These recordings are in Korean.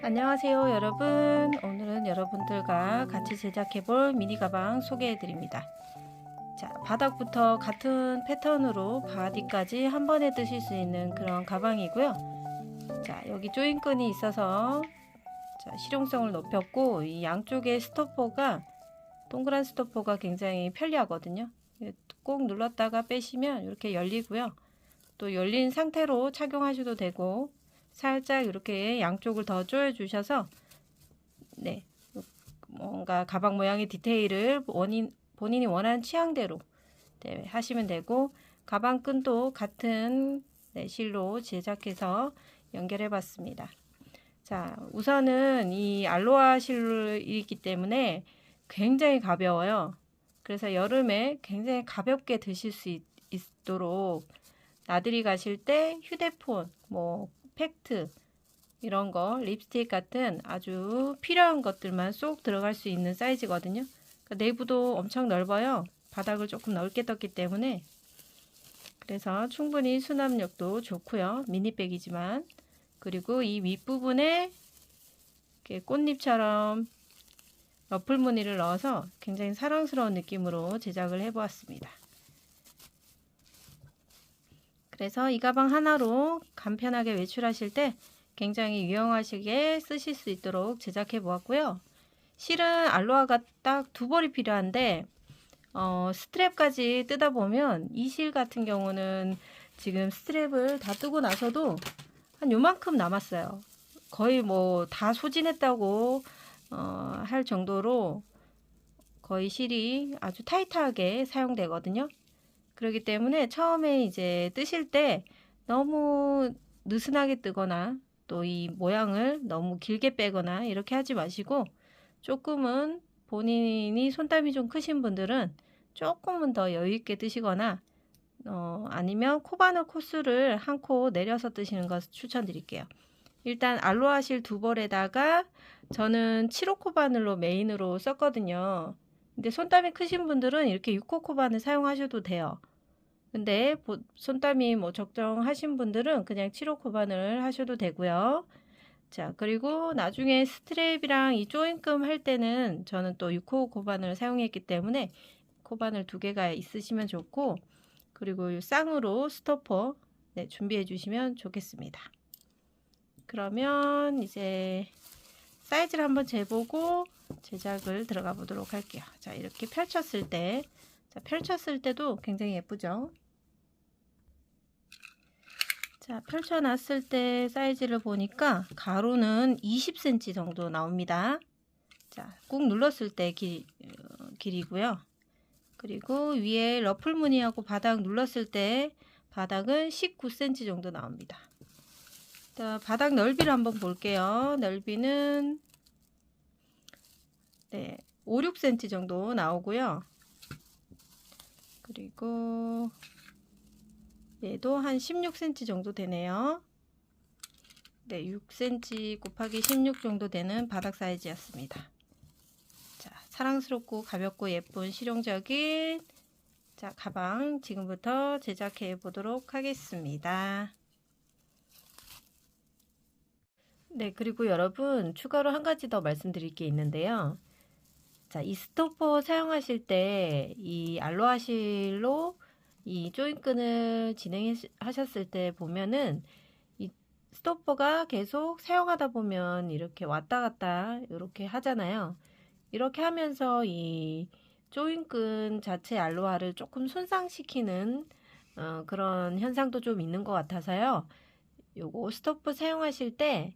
안녕하세요 여러분. 오늘은 여러분들과 같이 제작해 볼 미니 가방 소개해 드립니다. 자, 바닥부터 같은 패턴으로 바디까지 한 번에 뜨실 수 있는 그런 가방이고요. 자, 여기 조인끈이 있어서 자, 실용성을 높였고, 이 양쪽에 스토퍼가 동그란 스토퍼가 굉장히 편리하거든요. 꼭 눌렀다가 빼시면 이렇게 열리고요. 또 열린 상태로 착용하셔도 되고, 살짝 이렇게 양쪽을 더 조여 주셔서 네, 뭔가 가방 모양의 디테일을 본인이 원하는 취향대로 네, 하시면 되고, 가방 끈도 같은 네, 실로 제작해서 연결해 봤습니다. 자, 우선은 이 알로하 실이기 때문에 굉장히 가벼워요. 그래서 여름에 굉장히 가볍게 드실 수 있도록 나들이 가실 때 휴대폰, 뭐 팩트 이런 거, 립스틱 같은 아주 필요한 것들만 쏙 들어갈 수 있는 사이즈거든요. 그러니까 내부도 엄청 넓어요. 바닥을 조금 넓게 떴기 때문에. 그래서 충분히 수납력도 좋고요. 미니백이지만. 그리고 이 윗부분에 이렇게 꽃잎처럼 러플 무늬를 넣어서 굉장히 사랑스러운 느낌으로 제작을 해 보았습니다. 그래서 이 가방 하나로 간편하게 외출하실 때 굉장히 유용하시게 쓰실 수 있도록 제작해 보았고요. 실은 알로하가 딱 두 벌이 필요한데 스트랩까지 뜯어 보면 이 실 같은 경우는 지금 스트랩을 다 뜨고 나서도 한 요만큼 남았어요. 거의 뭐 다 소진했다고 할 정도로 거의 실이 아주 타이트하게 사용되거든요. 그렇기 때문에 처음에 이제 뜨실 때 너무 느슨하게 뜨거나 또 이 모양을 너무 길게 빼거나 이렇게 하지 마시고, 조금은 본인이 손땀이 좀 크신 분들은 조금은 더 여유 있게 뜨시거나 아니면 코바늘 코스를 한 코 내려서 뜨시는 것을 추천드릴게요. 일단 알로하 실 두 벌에다가 저는 7호 코바늘로 메인으로 썼거든요. 근데 손땀이 크신 분들은 이렇게 6호 코바늘 사용하셔도 돼요. 근데 손땀이 뭐 적정하신 분들은 그냥 7호 코바늘 하셔도 되고요. 자, 그리고 나중에 스트랩이랑 이 조인금 할 때는 저는 또 6호 코바늘 사용했기 때문에 코바늘 두 개가 있으시면 좋고, 그리고 이 쌍으로 스토퍼 네, 준비해 주시면 좋겠습니다. 그러면 이제 사이즈를 한번 재보고 제작을 들어가 보도록 할게요. 자, 이렇게 펼쳤을 때, 자, 펼쳤을 때도 굉장히 예쁘죠? 자, 펼쳐놨을 때 사이즈를 보니까 가로는 20cm 정도 나옵니다. 자, 꾹 눌렀을 때 길이고요. 그리고 위에 러플 무늬하고 바닥 눌렀을 때 바닥은 19cm 정도 나옵니다. 자, 바닥 넓이를 한번 볼게요. 넓이는 네, 5, 6cm 정도 나오고요. 그리고 얘도 한 16cm 정도 되네요. 네, 6cm 곱하기 16 정도 되는 바닥 사이즈였습니다. 자, 사랑스럽고 가볍고 예쁜 실용적인 자, 가방 지금부터 제작해 보도록 하겠습니다. 네, 그리고 여러분 추가로 한 가지 더 말씀드릴 게 있는데요. 자, 이 스토퍼 사용하실 때 이 알로하 실로 이 조인끈을 진행하셨을 때 보면은 이 스토퍼가 계속 사용하다 보면 이렇게 왔다 갔다 이렇게 하잖아요. 이렇게 하면서 이 조인끈 자체 알로하를 조금 손상시키는 그런 현상도 좀 있는 것 같아서요. 요거 스토퍼 사용하실 때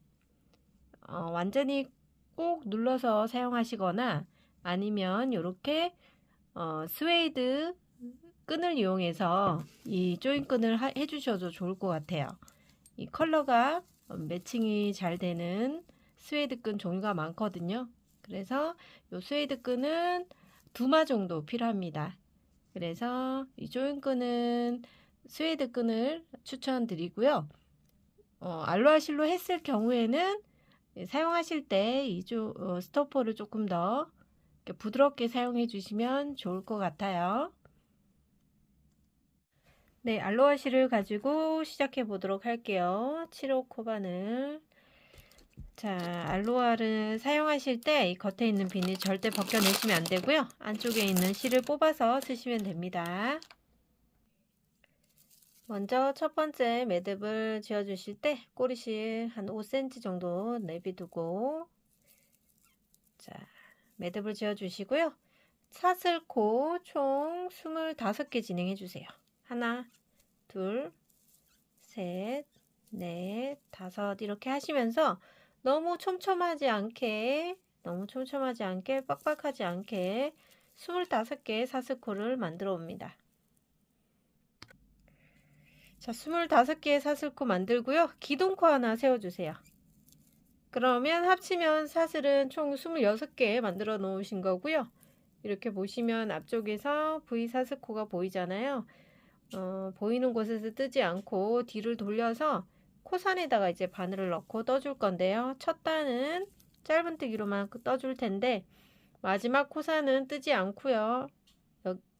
완전히 꼭 눌러서 사용하시거나 아니면 이렇게 스웨이드 끈을 이용해서 이 조인 끈을 해주셔도 좋을 것 같아요. 이 컬러가 매칭이 잘 되는 스웨이드 끈 종류가 많거든요. 그래서 이 스웨이드 끈은 2마 정도 필요합니다. 그래서 이 조인 끈은 스웨이드 끈을 추천드리고요. 알로하 실로 했을 경우에는 사용하실 때 스토퍼를 조금 더 부드럽게 사용해 주시면 좋을 것 같아요. 네, 알로하 실을 가지고 시작해 보도록 할게요. 7호 코바늘. 자, 알로하를 사용하실 때 이 겉에 있는 비닐 절대 벗겨내시면 안 되고요. 안쪽에 있는 실을 뽑아서 쓰시면 됩니다. 먼저 첫 번째 매듭을 지어 주실 때 꼬리실 한 5cm 정도 내비두고, 자, 매듭을 지어 주시고요. 사슬코 총 25개 진행해 주세요. 하나, 둘, 셋, 넷, 다섯 이렇게 하시면서 너무 촘촘하지 않게 빡빡하지 않게 25개의 사슬코를 만들어 옵니다. 자, 25개의 사슬코 만들고요. 기둥코 하나 세워주세요. 그러면 합치면 사슬은 총 26개 만들어 놓으신 거고요. 이렇게 보시면 앞쪽에서 V 사슬코가 보이잖아요. 보이는 곳에서 뜨지 않고 뒤를 돌려서 코산에다가 이제 바늘을 넣고 떠줄 건데요. 첫 단은 짧은뜨기로만 떠줄 텐데 마지막 코산은 뜨지 않고요.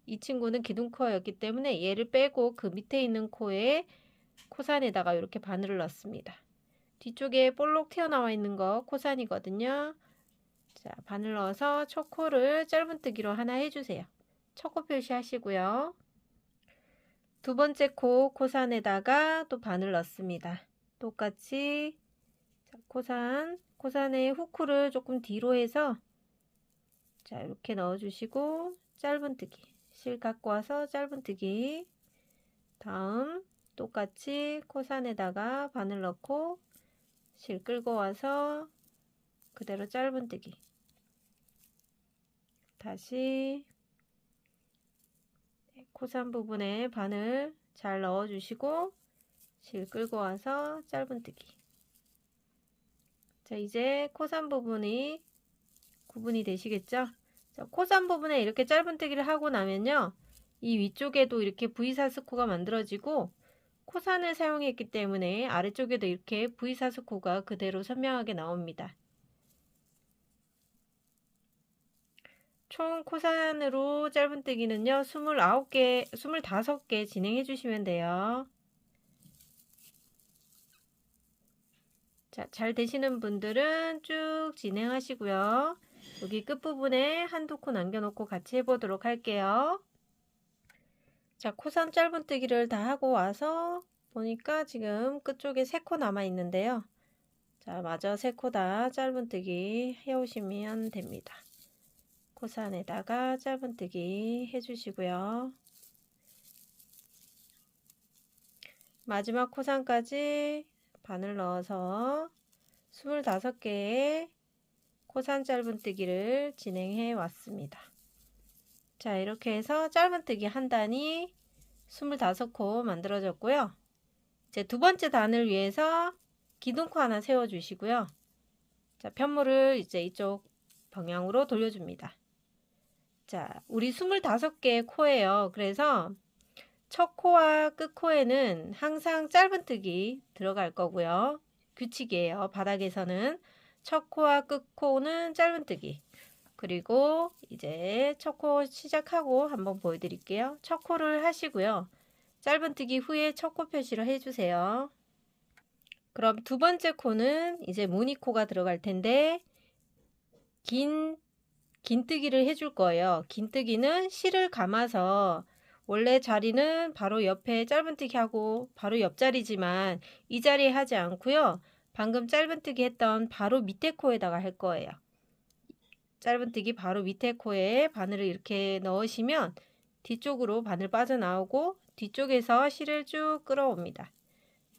이 친구는 기둥코였기 때문에 얘를 빼고 그 밑에 있는 코에 코산에다가 이렇게 바늘을 넣습니다. 뒤쪽에 볼록 튀어나와 있는 거 코산이거든요. 자, 바늘 넣어서 첫 코를 짧은뜨기로 하나 해주세요. 첫 코 표시하시고요. 두 번째 코산에다가 또 바늘 넣습니다. 똑같이 자, 코산에 후크를 조금 뒤로 해서 자, 이렇게 넣어주시고 짧은뜨기 실 갖고 와서 짧은뜨기, 다음 똑같이 코산에다가 바늘 넣고 실 끌고 와서 그대로 짧은뜨기, 다시 코산 부분에 바늘 잘 넣어주시고 실 끌고 와서 짧은뜨기. 자, 이제 코산 부분이 구분이 되시겠죠? 자, 코산 부분에 이렇게 짧은뜨기를 하고 나면요, 이 위쪽에도 이렇게 V사스코가 만들어지고 코산을 사용했기 때문에 아래쪽에도 이렇게 V사스코가 그대로 선명하게 나옵니다. 총 코산으로 짧은뜨기는요 25개 진행해 주시면 돼요. 자, 잘 되시는 분들은 쭉 진행하시고요. 여기 끝부분에 한두 코 남겨놓고 같이 해보도록 할게요. 자, 코산 짧은뜨기를 다 하고 와서 보니까 지금 끝쪽에 3코 남아 있는데요. 자, 마저 3코 다 짧은뜨기 해오시면 됩니다. 코산에다가 짧은뜨기 해주시고요. 마지막 코산까지 바늘 넣어서 25개의 코산 짧은뜨기를 진행해 왔습니다. 자, 이렇게 해서 짧은뜨기 한 단이 25코 만들어졌고요. 이제 두 번째 단을 위해서 기둥코 하나 세워 주시고요. 자, 편물을 이제 이쪽 방향으로 돌려줍니다. 자, 우리 25개의 코예요. 그래서 첫 코와 끝 코에는 항상 짧은뜨기 들어갈 거고요. 규칙이에요. 바닥에서는 첫 코와 끝 코는 짧은뜨기. 그리고 이제 첫 코 시작하고 한번 보여드릴게요. 첫 코를 하시고요. 짧은뜨기 후에 첫 코 표시를 해주세요. 그럼 두 번째 코는 이제 무늬코가 들어갈 텐데 긴뜨기를 해줄 거예요. 긴뜨기는 실을 감아서 원래 자리는 바로 옆에 짧은뜨기 하고 바로 옆자리지만 이 자리에 하지 않고요. 방금 짧은뜨기 했던 바로 밑에 코에다가 할 거예요. 짧은뜨기 바로 밑에 코에 바늘을 이렇게 넣으시면 뒤쪽으로 바늘 빠져나오고 뒤쪽에서 실을 쭉 끌어옵니다.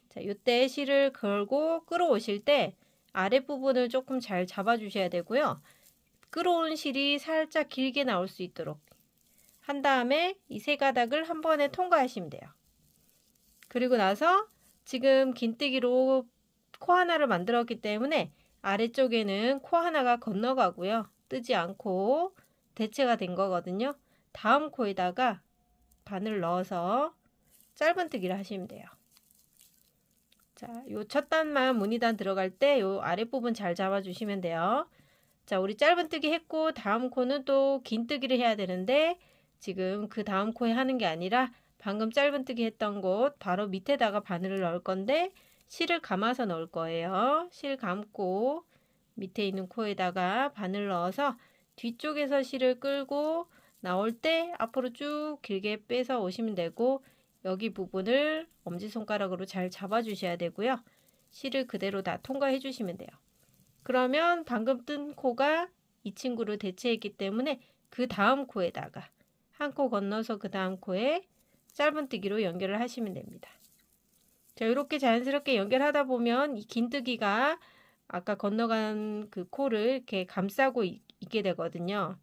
자, 이때 실을 걸고 끌어오실 때 아랫부분을 조금 잘 잡아 주셔야 되고요. 끌어온 실이 살짝 길게 나올 수 있도록 한 다음에 이 세 가닥을 한 번에 통과하시면 돼요. 그리고 나서 지금 긴뜨기로 코 하나를 만들었기 때문에 아래쪽에는 코 하나가 건너가고요. 뜨지 않고 대체가 된 거거든요. 다음 코에다가 바늘 넣어서 짧은뜨기를 하시면 돼요. 자, 요 첫 단만 무늬단 들어갈 때 요 아랫부분 잘 잡아주시면 돼요. 자, 우리 짧은뜨기 했고 다음 코는 또 긴뜨기를 해야 되는데 지금 그 다음 코에 하는 게 아니라 방금 짧은뜨기 했던 곳 바로 밑에다가 바늘을 넣을 건데 실을 감아서 넣을 거예요. 실 감고 밑에 있는 코에다가 바늘 넣어서 뒤쪽에서 실을 끌고 나올 때 앞으로 쭉 길게 빼서 오시면 되고 여기 부분을 엄지손가락으로 잘 잡아 주셔야 되고요. 실을 그대로 다 통과해 주시면 돼요. 그러면 방금 뜬 코가 이 친구를 대체했기 때문에 그 다음 코에다가 한 코 건너서 그 다음 코에 짧은뜨기로 연결을 하시면 됩니다. 자, 이렇게 자연스럽게 연결하다 보면 이 긴뜨기가 아까 건너간 그 코를 이렇게 감싸고 있게 되거든요.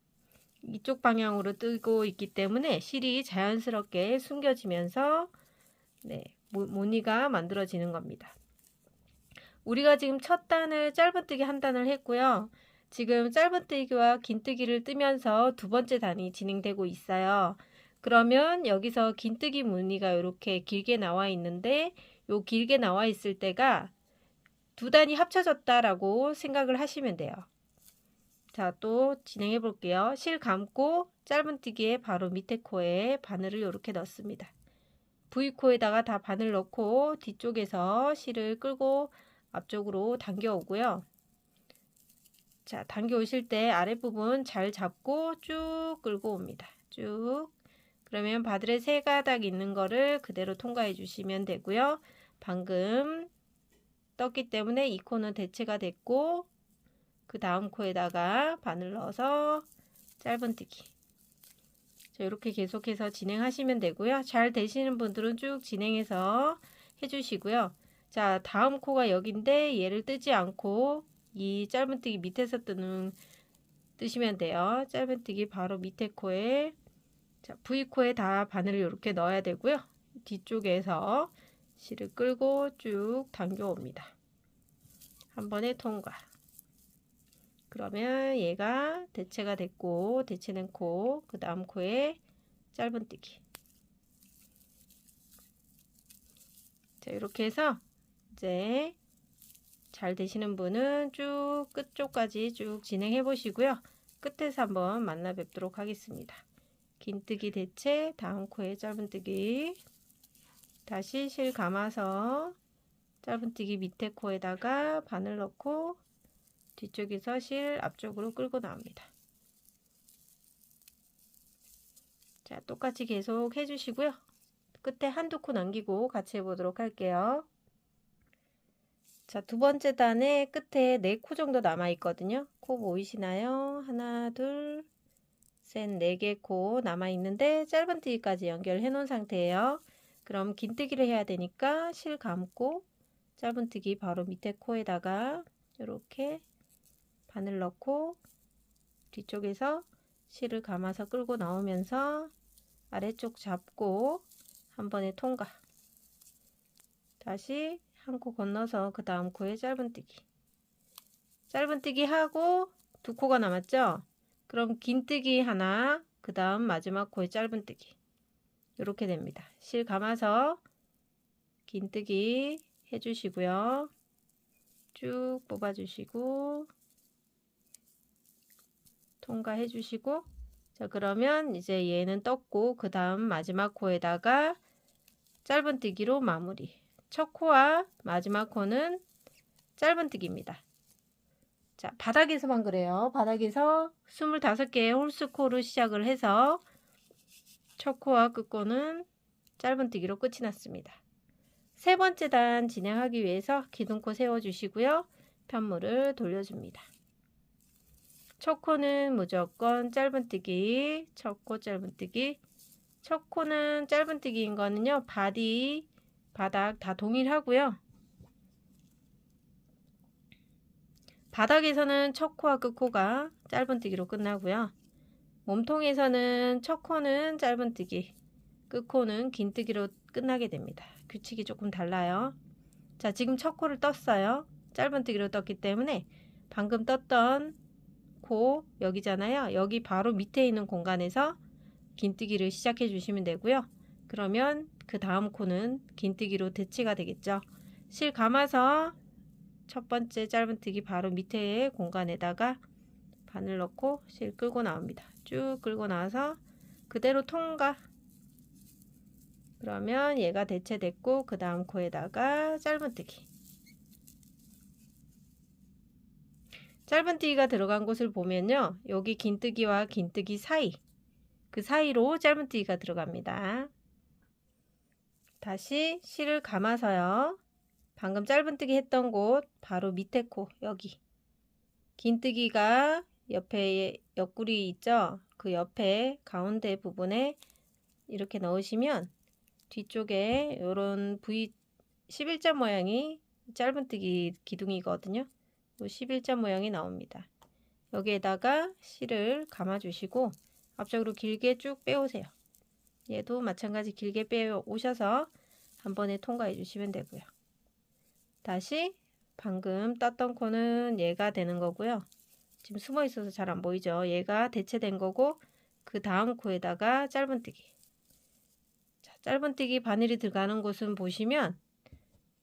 이쪽 방향으로 뜨고 있기 때문에 실이 자연스럽게 숨겨지면서 네, 무늬가 만들어지는 겁니다. 우리가 지금 첫 단을 짧은뜨기 한 단을 했고요. 지금 짧은뜨기와 긴뜨기를 뜨면서 두 번째 단이 진행되고 있어요. 그러면 여기서 긴뜨기 무늬가 이렇게 길게 나와 있는데 요 길게 나와 있을 때가 두 단이 합쳐졌다라고 생각을 하시면 돼요. 자, 또 진행해 볼게요. 실 감고 짧은뜨기에 바로 밑에 코에 바늘을 이렇게 넣습니다. V코에다가 다 바늘 넣고 뒤쪽에서 실을 끌고 앞쪽으로 당겨 오고요. 자, 당겨 오실 때 아랫부분 잘 잡고 쭉 끌고 옵니다. 쭉. 그러면 바늘에 세 가닥 있는 거를 그대로 통과해 주시면 되고요. 방금 떴기 때문에 이 코는 대체가 됐고 그 다음 코에다가 바늘 넣어서 짧은뜨기. 자, 이렇게 계속해서 진행하시면 되고요. 잘 되시는 분들은 쭉 진행해서 해주시고요. 자, 다음 코가 여기인데 얘를 뜨지 않고 이 짧은뜨기 밑에서 뜨시면 돼요. 짧은뜨기 바로 밑에 코에 자, V코에 다 바늘을 이렇게 넣어야 되고요. 뒤쪽에서 실을 끌고 쭉 당겨 옵니다. 한 번에 통과. 그러면 얘가 대체가 됐고 대체된 코, 그 다음 코에 짧은뜨기. 자, 이렇게 해서 이제 잘 되시는 분은 쭉 끝쪽까지 쭉 진행해 보시고요. 끝에서 한번 만나 뵙도록 하겠습니다. 긴뜨기 대체, 다음 코에 짧은뜨기. 다시 실 감아서 짧은뜨기 밑에 코에다가 바늘 넣고 뒤쪽에서 실 앞쪽으로 끌고 나옵니다. 자, 똑같이 계속 해주시고요. 끝에 한두 코 남기고 같이 해보도록 할게요. 자, 두 번째 단에 끝에 4코 정도 남아 있거든요. 코 보이시나요? 하나, 둘, 셋, 4개 코 남아 있는데 짧은뜨기까지 연결해 놓은 상태예요. 그럼 긴뜨기를 해야 되니까 실 감고 짧은뜨기 바로 밑에 코에다가 이렇게 바늘 넣고 뒤쪽에서 실을 감아서 끌고 나오면서 아래쪽 잡고 한 번에 통과. 다시 한 코 건너서 그 다음 코에 짧은뜨기. 짧은뜨기 하고 두 코가 남았죠? 그럼 긴뜨기 하나, 그 다음 마지막 코에 짧은뜨기. 이렇게 됩니다. 실 감아서 긴뜨기 해주시고요. 쭉 뽑아주시고 통과해 주시고 자, 그러면 이제 얘는 떴고 그 다음 마지막 코에다가 짧은뜨기로 마무리. 첫 코와 마지막 코는 짧은뜨기입니다. 자, 바닥에서만 그래요. 바닥에서 25개의 홀수코로 시작을 해서 첫 코와 끝코는 짧은뜨기로 끝이 났습니다. 세 번째 단 진행하기 위해서 기둥코 세워주시고요. 편물을 돌려줍니다. 첫 코는 무조건 짧은뜨기, 첫 코 짧은뜨기. 첫 코는 짧은뜨기인 거는요, 바디, 바닥 다 동일하고요. 바닥에서는 첫 코와 끝 코가 짧은뜨기로 끝나고요. 몸통에서는 첫 코는 짧은뜨기, 끝 코는 긴뜨기로 끝나게 됩니다. 규칙이 조금 달라요. 자, 지금 첫 코를 떴어요. 짧은뜨기로 떴기 때문에 방금 떴던 코 여기잖아요. 여기 바로 밑에 있는 공간에서 긴뜨기를 시작해 주시면 되고요. 그러면 그 다음 코는 긴뜨기로 대치가 되겠죠. 실 감아서 첫 번째 짧은뜨기 바로 밑에 공간에다가 바늘 넣고 실 끌고 나옵니다. 쭉 끌고 나와서 그대로 통과. 그러면 얘가 대체됐고 그 다음 코에다가 짧은뜨기. 짧은뜨기가 들어간 곳을 보면요, 여기 긴뜨기와 긴뜨기 사이, 그 사이로 짧은뜨기가 들어갑니다. 다시 실을 감아서요, 방금 짧은뜨기 했던 곳 바로 밑에 코, 여기 긴뜨기가 옆에 옆구리 있죠, 그 옆에 가운데 부분에 이렇게 넣으시면 뒤쪽에 이런 V 11자 모양이 짧은뜨기 기둥이거든요. 11자 모양이 나옵니다. 여기에다가 실을 감아 주시고 앞쪽으로 길게 쭉 빼오세요. 얘도 마찬가지 길게 빼 오셔서 한 번에 통과해 주시면 되고요. 다시 방금 땄던 코는 얘가 되는 거고요. 지금 숨어 있어서 잘 안 보이죠? 얘가 대체된 거고 그 다음 코에다가 짧은뜨기. 자, 짧은뜨기 바늘이 들어가는 곳은 보시면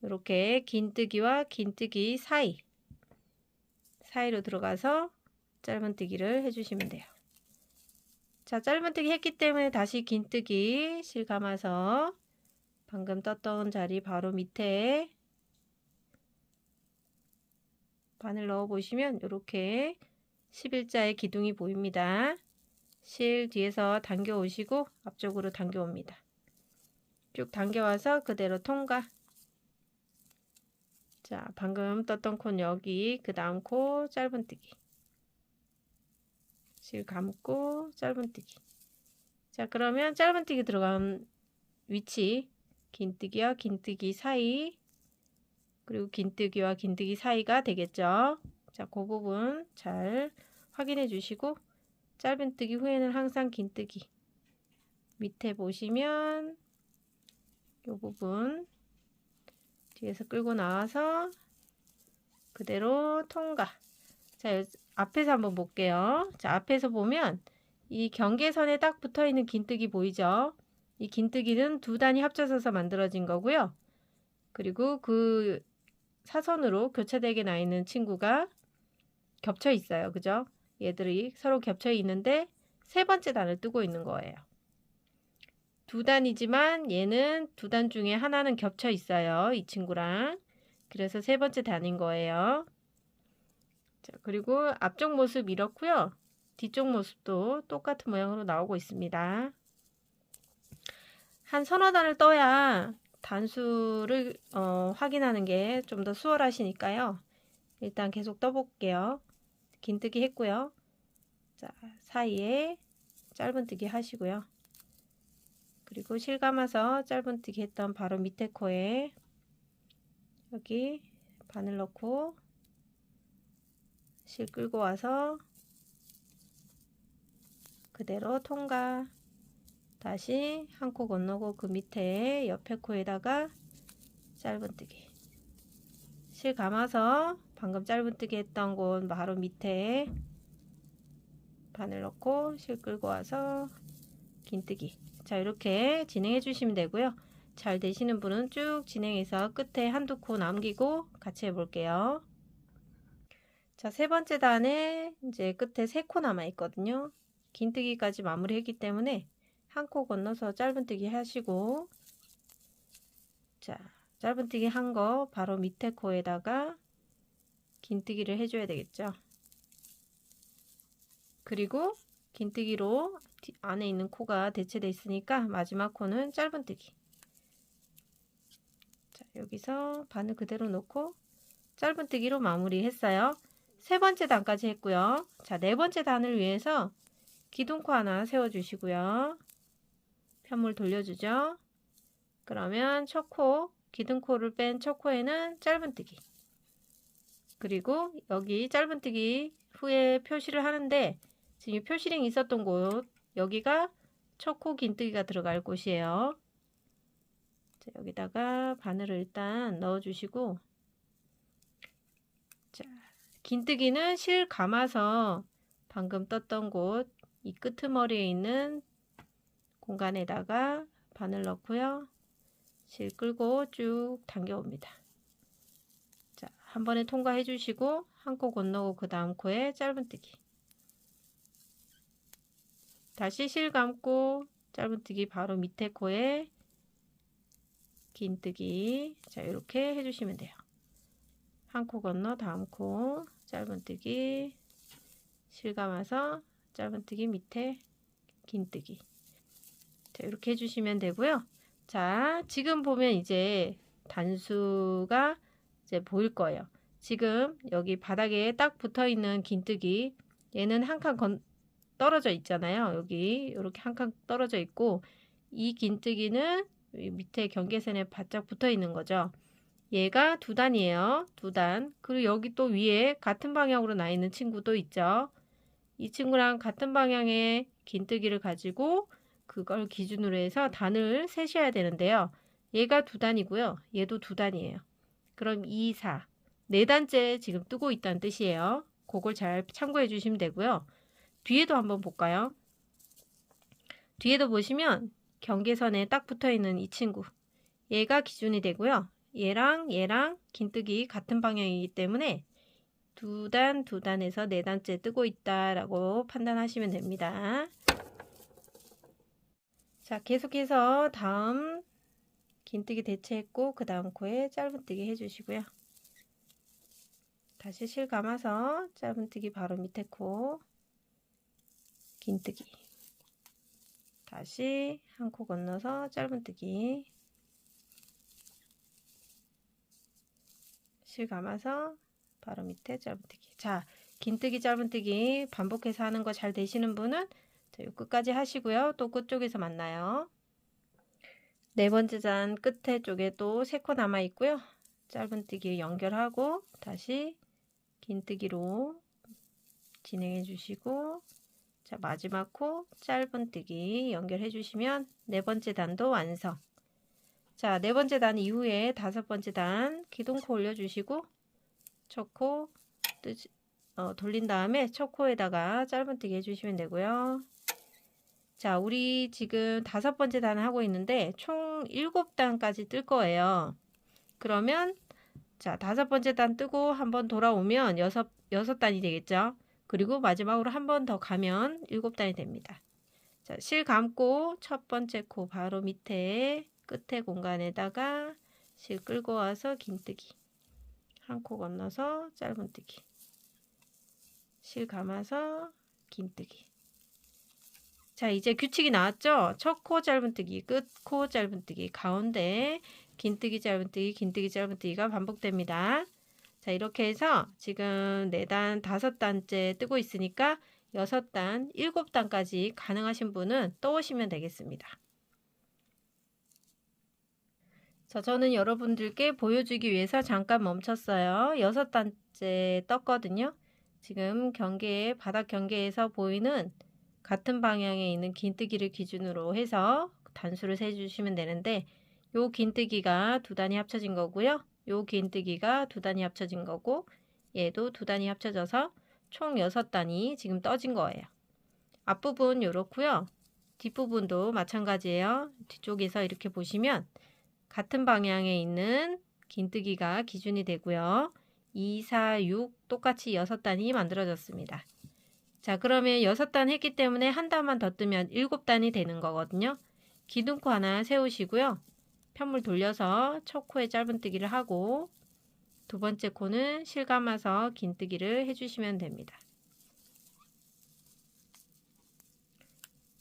이렇게 긴뜨기와 긴뜨기 사이로 들어가서 짧은뜨기를 해주시면 돼요. 자, 짧은뜨기 했기 때문에 다시 긴뜨기 실 감아서 방금 떴던 자리 바로 밑에 바늘 넣어 보시면 이렇게 11자의 기둥이 보입니다. 실 뒤에서 당겨 오시고 앞쪽으로 당겨 옵니다. 쭉 당겨와서 그대로 통과. 자, 방금 떴던 코 여기, 그 다음 코 짧은뜨기. 실 감고 짧은뜨기. 자, 그러면 짧은뜨기 들어간 위치, 긴뜨기와 긴뜨기 사이, 그리고 긴뜨기와 긴뜨기 사이가 되겠죠. 자, 그 부분 잘 확인해 주시고 짧은뜨기 후에는 항상 긴뜨기. 밑에 보시면 이 부분 뒤에서 끌고 나와서 그대로 통과. 자, 앞에서 한번 볼게요. 자, 앞에서 보면 이 경계선에 딱 붙어 있는 긴뜨기 보이죠? 이 긴뜨기는 두 단이 합쳐져서 만들어진 거고요. 그리고 그 사선으로 교차되게 나 있는 친구가 겹쳐 있어요. 그죠? 얘들이 서로 겹쳐 있는데 세 번째 단을 뜨고 있는 거예요. 두 단이지만 얘는 두 단 중에 하나는 겹쳐 있어요. 이 친구랑. 그래서 세 번째 단인 거예요. 자, 그리고 앞쪽 모습 이렇고요. 뒤쪽 모습도 똑같은 모양으로 나오고 있습니다. 한 서너 단을 떠야 단수를 확인하는 게 좀 더 수월하시니까요. 일단 계속 떠볼게요. 긴뜨기 했고요. 자, 사이에 짧은뜨기 하시고요. 그리고 실 감아서 짧은뜨기 했던 바로 밑에 코에 여기 바늘 넣고 실 끌고 와서 그대로 통과. 다시 한 코 건너고 그 밑에 옆에 코에다가 짧은뜨기. 실 감아서 방금 짧은뜨기 했던 곳 바로 밑에 바늘 넣고 실 끌고 와서 긴뜨기. 자, 이렇게 진행해 주시면 되고요. 잘 되시는 분은 쭉 진행해서 끝에 한두 코 남기고 같이 해볼게요. 자, 세 번째 단에 이제 끝에 세 코 남아 있거든요. 긴뜨기까지 마무리했기 때문에 한 코 건너서 짧은뜨기 하시고, 자, 짧은뜨기 한 거 바로 밑에 코에다가 긴뜨기를 해줘야 되겠죠. 그리고 긴뜨기로 안에 있는 코가 대체되어 있으니까 마지막 코는 짧은뜨기. 자, 여기서 바늘 그대로 놓고 짧은뜨기로 마무리 했어요. 세 번째 단까지 했고요. 자, 네 번째 단을 위해서 기둥코 하나 세워 주시고요. 편물 돌려주죠. 그러면 첫 코, 기둥코를 뺀 첫 코에는 짧은뜨기. 그리고 여기 짧은뜨기 후에 표시를 하는데 지금 표시링이 있었던 곳, 여기가 첫 코 긴뜨기가 들어갈 곳이에요. 자, 여기다가 바늘을 일단 넣어 주시고, 자, 긴뜨기는 실 감아서 방금 떴던 곳, 이 끄트머리에 있는 공간에다가 바늘 넣고요. 실 끌고 쭉 당겨옵니다. 자, 한 번에 통과해 주시고 한 코 건너고 그 다음 코에 짧은뜨기. 다시 실 감고 짧은뜨기 바로 밑에 코에 긴뜨기. 자, 이렇게 해주시면 돼요. 한 코 건너 다음 코 짧은뜨기, 실 감아서 짧은뜨기 밑에 긴뜨기. 자, 이렇게 해주시면 되고요. 자, 지금 보면 이제 단수가 이제 보일 거예요. 지금 여기 바닥에 딱 붙어 있는 긴뜨기, 얘는 한 칸 떨어져 있잖아요. 여기 이렇게 한 칸 떨어져 있고, 이 긴뜨기는 밑에 경계선에 바짝 붙어 있는 거죠. 얘가 두 단이에요. 두 단. 그리고 여기 또 위에 같은 방향으로 나 있는 친구도 있죠. 이 친구랑 같은 방향의 긴뜨기를 가지고 그걸 기준으로 해서 단을 세셔야 되는데요. 얘가 두 단이고요. 얘도 두 단이에요. 그럼 2, 4, 네 단째 지금 뜨고 있다는 뜻이에요. 그걸 잘 참고해 주시면 되고요. 뒤에도 한번 볼까요? 뒤에도 보시면 경계선에 딱 붙어 있는 이 친구, 얘가 기준이 되고요. 얘랑 긴뜨기 같은 방향이기 때문에 두 단에서 네 단째 뜨고 있다라고 판단하시면 됩니다. 자, 계속해서 다음 긴뜨기 대체했고 그 다음 코에 짧은뜨기 해주시고요. 다시 실 감아서 짧은뜨기 바로 밑에 코 긴뜨기. 다시 한 코 건너서 짧은뜨기. 실 감아서 바로 밑에 짧은뜨기. 자, 긴뜨기 짧은뜨기 반복해서 하는 거 잘 되시는 분은 자, 요 끝까지 하시고요. 또 끝쪽에서 만나요. 네 번째 단 끝에 쪽에 또 3코 남아 있고요. 짧은뜨기 연결하고 다시 긴뜨기로 진행해 주시고, 자, 마지막 코 짧은뜨기 연결해 주시면 네 번째 단도 완성. 자, 네 번째 단 이후에 다섯 번째 단 기둥코 올려주시고 첫 코 돌린 다음에 첫 코에다가 짧은뜨기 해주시면 되고요. 자, 우리 지금 다섯 번째 단 하고 있는데 총 7단까지 뜰 거예요. 그러면 자, 다섯 번째 단 뜨고 한번 돌아오면 여섯 단이 되겠죠. 그리고 마지막으로 한 번 더 가면 7단이 됩니다. 자, 실 감고 첫 번째 코 바로 밑에 끝에 공간에다가 실 끌고 와서 긴뜨기. 한 코 건너서 짧은뜨기. 실 감아서 긴뜨기. 자, 이제 규칙이 나왔죠? 첫 코 짧은뜨기, 끝 코 짧은뜨기, 가운데 긴뜨기 짧은뜨기, 긴뜨기 짧은뜨기가 반복됩니다. 자, 이렇게 해서 지금 4단, 5단째 뜨고 있으니까 6단, 7단까지 가능하신 분은 떠오시면 되겠습니다. 자, 저는 여러분들께 보여주기 위해서 잠깐 멈췄어요. 6단째 떴거든요. 지금 바닥 경계에서 보이는 같은 방향에 있는 긴뜨기를 기준으로 해서 단수를 세주시면 되는데, 요 긴뜨기가 두 단이 합쳐진 거고요. 요 긴뜨기가 두 단이 합쳐진 거고, 얘도 두 단이 합쳐져서 총 6단이 지금 떠진 거예요. 앞부분 요렇고요. 뒷부분도 마찬가지예요. 뒤쪽에서 이렇게 보시면 같은 방향에 있는 긴뜨기가 기준이 되고요. 2, 4, 6 똑같이 6단이 만들어졌습니다. 자, 그러면 6단 했기 때문에 한 단만 더 뜨면 7단이 되는 거거든요. 기둥코 하나 세우시고요. 편물 돌려서 첫 코에 짧은뜨기를 하고 두 번째 코는 실 감아서 긴뜨기를 해주시면 됩니다.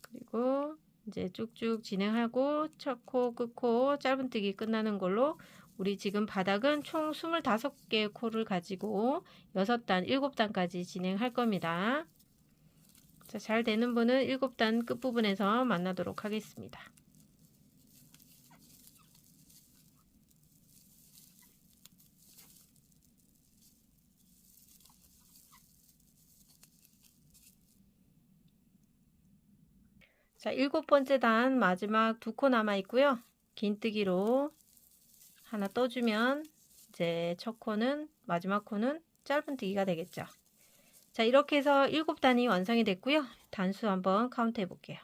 그리고 이제 쭉쭉 진행하고 첫 코, 끝 코 짧은뜨기 끝나는 걸로 우리 지금 바닥은 총 25개의 코를 가지고 6단, 7단까지 진행할 겁니다. 자, 잘 되는 분은 7단 끝부분에서 만나도록 하겠습니다. 자, 7번째 단 마지막 2코 남아 있고요. 긴뜨기로 하나 떠주면 이제 첫 코는 마지막 코는 짧은뜨기가 되겠죠. 자, 이렇게 해서 7단이 완성이 됐고요. 단수 한번 카운트 해 볼게요.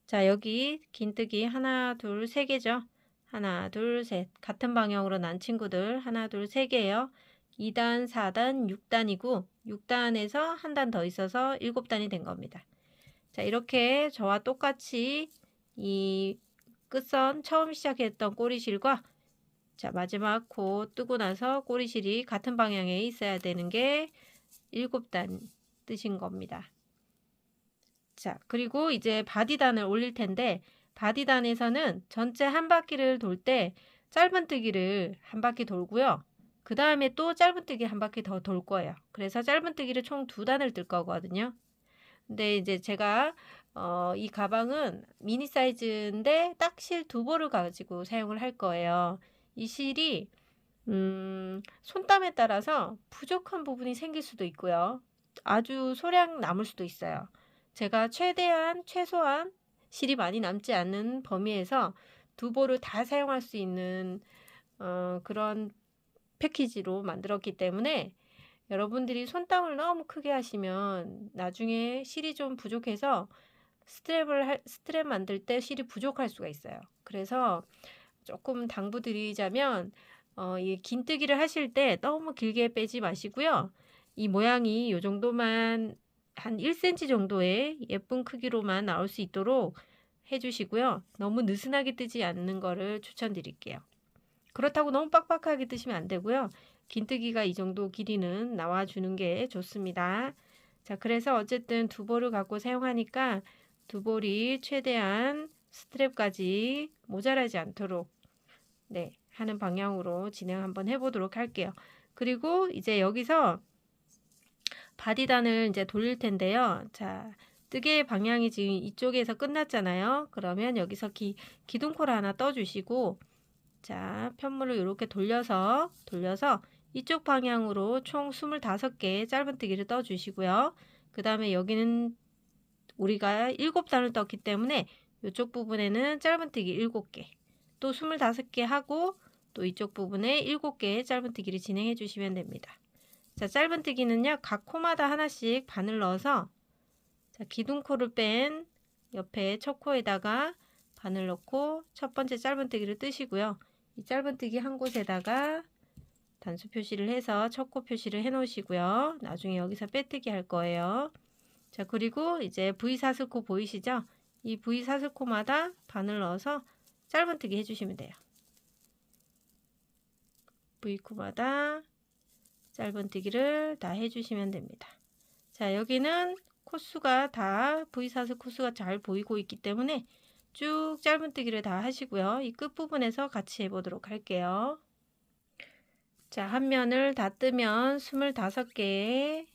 자, 여기 긴뜨기 하나, 둘, 세 개죠. 하나, 둘, 셋. 같은 방향으로 난 친구들 하나, 둘, 세 개예요. 2단, 4단, 6단이고 6단에서 한 단 더 있어서 7단이 된 겁니다. 자, 이렇게 저와 똑같이 이 끝선 처음 시작했던 꼬리실과 자, 마지막 코 뜨고 나서 꼬리실이 같은 방향에 있어야 되는 게 7단 뜻인 겁니다. 자, 그리고 이제 바디단을 올릴 텐데 바디단에서는 전체 한 바퀴를 돌 때 짧은뜨기를 한 바퀴 돌고요. 그 다음에 또 짧은뜨기 한 바퀴 더 돌 거예요. 그래서 짧은뜨기를 총 2단을 뜰 거거든요. 근데 이제 제가 이 가방은 미니 사이즈인데 딱 실 2볼을 가지고 사용을 할 거예요. 이 실이 손땀에 따라서 부족한 부분이 생길 수도 있고요. 아주 소량 남을 수도 있어요. 제가 최소한 실이 많이 남지 않는 범위에서 2볼을 다 사용할 수 있는 그런 패키지로 만들었기 때문에 여러분들이 손땀을 너무 크게 하시면 나중에 실이 좀 부족해서 스트랩 만들 때 실이 부족할 수가 있어요. 그래서 조금 당부드리자면 이 긴뜨기를 하실 때 너무 길게 빼지 마시고요. 이 모양이 이 정도만 한 1cm 정도의 예쁜 크기로만 나올 수 있도록 해주시고요. 너무 느슨하게 뜨지 않는 거를 추천드릴게요. 그렇다고 너무 빡빡하게 뜨시면 안 되고요. 긴뜨기가 이 정도 길이는 나와주는 게 좋습니다. 자, 그래서 어쨌든 2볼을 갖고 사용하니까 2볼이 최대한 스트랩까지 모자라지 않도록 네, 하는 방향으로 진행 한번 해보도록 할게요. 그리고 이제 여기서 바디단을 이제 돌릴 텐데요. 자, 뜨개 방향이 지금 이쪽에서 끝났잖아요. 그러면 여기서 기둥코를 하나 떠주시고 자, 편물을 이렇게 돌려서 이쪽 방향으로 총 25개 짧은뜨기를 떠주시고요. 그 다음에 여기는 우리가 7단을 떴기 때문에 이쪽 부분에는 짧은뜨기 7개 또 25개 하고 또 이쪽 부분에 7개의 짧은뜨기를 진행해 주시면 됩니다. 자, 짧은뜨기는요 각 코마다 하나씩 바늘 넣어서 자, 기둥코를 뺀 옆에 첫 코에다가 바늘 넣고 첫 번째 짧은뜨기를 뜨시고요. 이 짧은뜨기 한 곳에다가 단수 표시를 해서 첫 코 표시를 해 놓으시고요. 나중에 여기서 빼뜨기 할 거예요. 자, 그리고 이제 V사슬코 보이시죠? 이 V사슬코마다 바늘 넣어서 짧은뜨기 해주시면 돼요. V코마다 짧은뜨기를 다 해주시면 됩니다. 자, 여기는 코수가 다 V사슬 코수가 잘 보이고 있기 때문에 쭉 짧은뜨기를 다 하시고요. 이 끝부분에서 같이 해보도록 할게요. 자, 한 면을 다 뜨면 25개의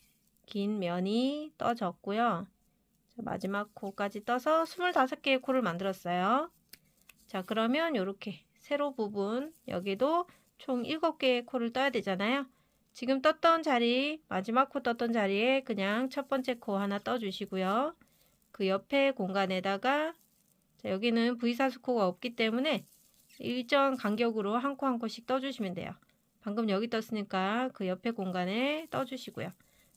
긴 면이 떠졌고요. 자, 마지막 코까지 떠서 25개의 코를 만들었어요. 자, 그러면 이렇게 세로 부분 여기도 총 7개의 코를 떠야 되잖아요. 지금 떴던 자리, 마지막 코 떴던 자리에 그냥 첫 번째 코 하나 떠주시고요. 그 옆에 공간에다가 자, 여기는 V사슬코가 없기 때문에 일정 간격으로 한 코 한 코씩 떠주시면 돼요. 방금 여기 떴으니까 그 옆에 공간에 떠주시고요.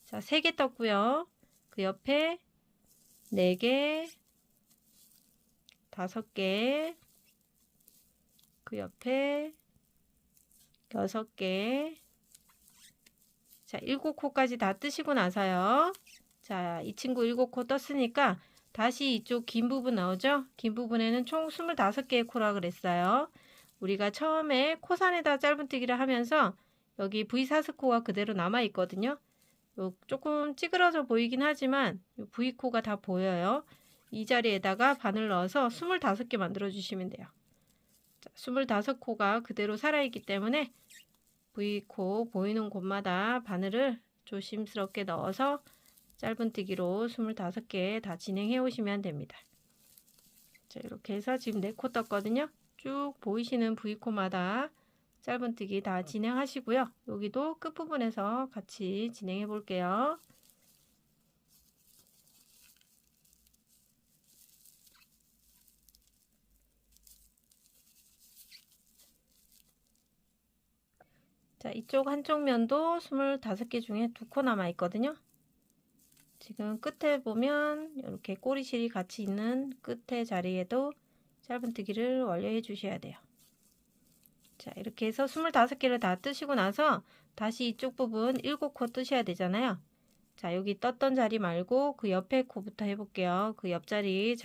자, 3개 떴고요. 그 옆에 4개, 5개, 그 옆에 6개, 자, 7코까지 다 뜨시고 나서요. 자, 이 친구 7코 떴으니까 다시 이쪽 긴 부분 나오죠? 긴 부분에는 총 25개의 코라 그랬어요. 우리가 처음에 코산에다 짧은뜨기를 하면서 여기 V사슬코가 그대로 남아 있거든요. 조금 찌그러져 보이긴 하지만 V코가 다 보여요. 이 자리에다가 바늘 넣어서 25개 만들어 주시면 돼요. 자, 25코가 그대로 살아있기 때문에 V코 보이는 곳마다 바늘을 조심스럽게 넣어서 짧은뜨기로 25개 다 진행해 오시면 됩니다. 자, 이렇게 해서 지금 4코 떴거든요. 쭉 보이시는 V코마다 짧은뜨기 다 진행하시고요. 여기도 끝부분에서 같이 진행해 볼게요. 자, 이쪽 한쪽 면도 25개 중에 2코 남아 있거든요. 지금 끝에 보면 이렇게 꼬리실이 같이 있는 끝에 자리에도 짧은뜨기를 완료해 주셔야 돼요. 자, 이렇게 해서 25개를 다 뜨시고 나서 다시 이쪽 부분 7코 뜨셔야 되잖아요. 자, 여기 떴던 자리 말고 그 옆에 코부터 해볼게요. 그 옆자리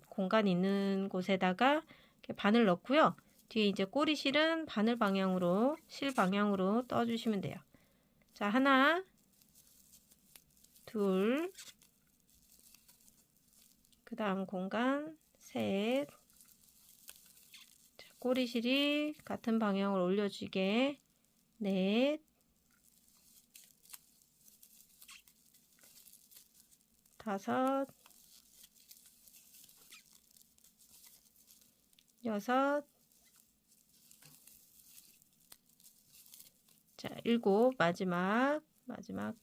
공간 있는 곳에다가 이렇게 바늘 넣고요. 뒤에 이제 꼬리실은 바늘 방향으로, 실 방향으로 떠주시면 돼요. 자, 하나, 둘, 그 다음 공간, 셋, 자, 꼬리실이 같은 방향으로 올려주게, 넷, 다섯, 여섯, 자, 일곱, 마지막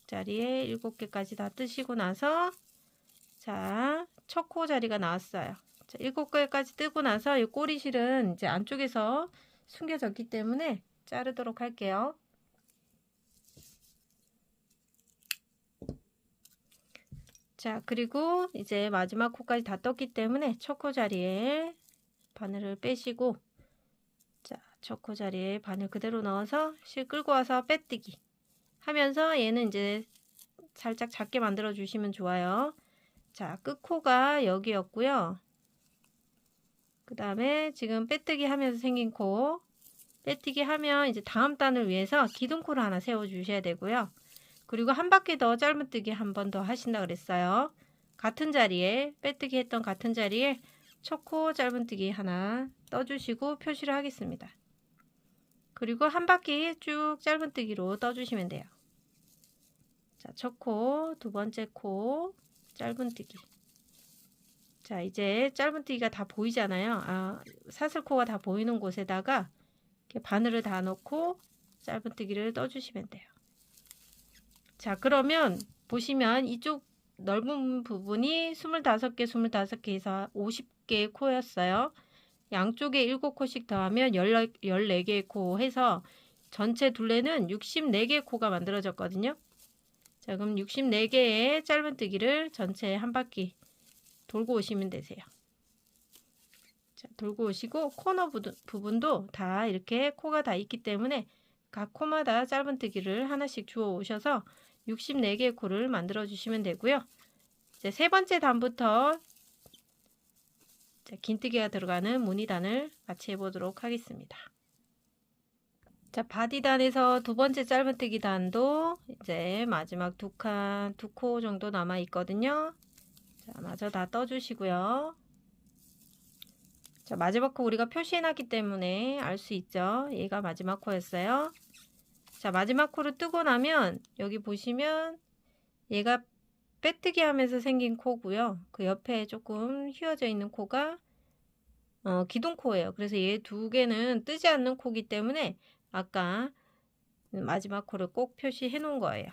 자리에 7개까지 다 뜨시고 나서, 자, 첫 코 자리가 나왔어요. 자, 7개까지 뜨고 나서 이 꼬리실은 이제 안쪽에서 숨겨졌기 때문에 자르도록 할게요. 자, 그리고 이제 마지막 코까지 다 떴기 때문에 첫 코 자리에 바늘을 빼시고, 자, 첫 코 자리에 바늘 그대로 넣어서 실 끌고 와서 빼뜨기 하면서 얘는 이제 살짝 작게 만들어 주시면 좋아요. 자, 끝코가 여기였고요. 그 다음에 지금 빼뜨기 하면서 생긴 코, 빼뜨기 하면 이제 다음 단을 위해서 기둥코를 하나 세워 주셔야 되고요. 그리고 한 바퀴 더 짧은뜨기 한 번 더 하신다 그랬어요. 같은 자리에, 빼뜨기 했던 같은 자리에 첫 코 짧은뜨기 하나 떠주시고 표시를 하겠습니다. 그리고 한 바퀴 쭉 짧은뜨기로 떠주시면 돼요. 자, 첫 코, 두 번째 코 짧은뜨기. 자, 이제 짧은뜨기가 다 보이잖아요. 사슬코가 다 보이는 곳에다가 이렇게 바늘을 다 넣고 짧은뜨기를 떠주시면 돼요. 자, 그러면 보시면 이쪽 넓은 부분이 25개, 25개 해서 50개의 코였어요. 양쪽에 7코씩 더하면 14개의 코 해서 전체 둘레는 64개의 코가 만들어졌거든요. 자, 그럼 64개의 짧은뜨기를 전체 한 바퀴 돌고 오시면 되세요. 자, 돌고 오시고 코너 부분도 다 이렇게 코가 다 있기 때문에 각 코마다 짧은뜨기를 하나씩 주워 오셔서 64개의 코를 만들어 주시면 되고요. 이제 세 번째 단부터 긴뜨기가 들어가는 무늬단을 같이 해보도록 하겠습니다. 자, 바디단에서 두 번째 짧은뜨기 단도 이제 마지막 두 코 정도 남아 있거든요. 자, 마저 다 떠주시고요. 자, 마지막 코 우리가 표시해놨기 때문에 알 수 있죠. 얘가 마지막 코였어요. 자, 마지막 코를 뜨고 나면 여기 보시면 얘가 빼뜨기 하면서 생긴 코고요. 그 옆에 조금 휘어져 있는 코가 기둥코예요. 그래서 얘 두 개는 뜨지 않는 코기 때문에 아까 마지막 코를 꼭 표시해 놓은 거예요.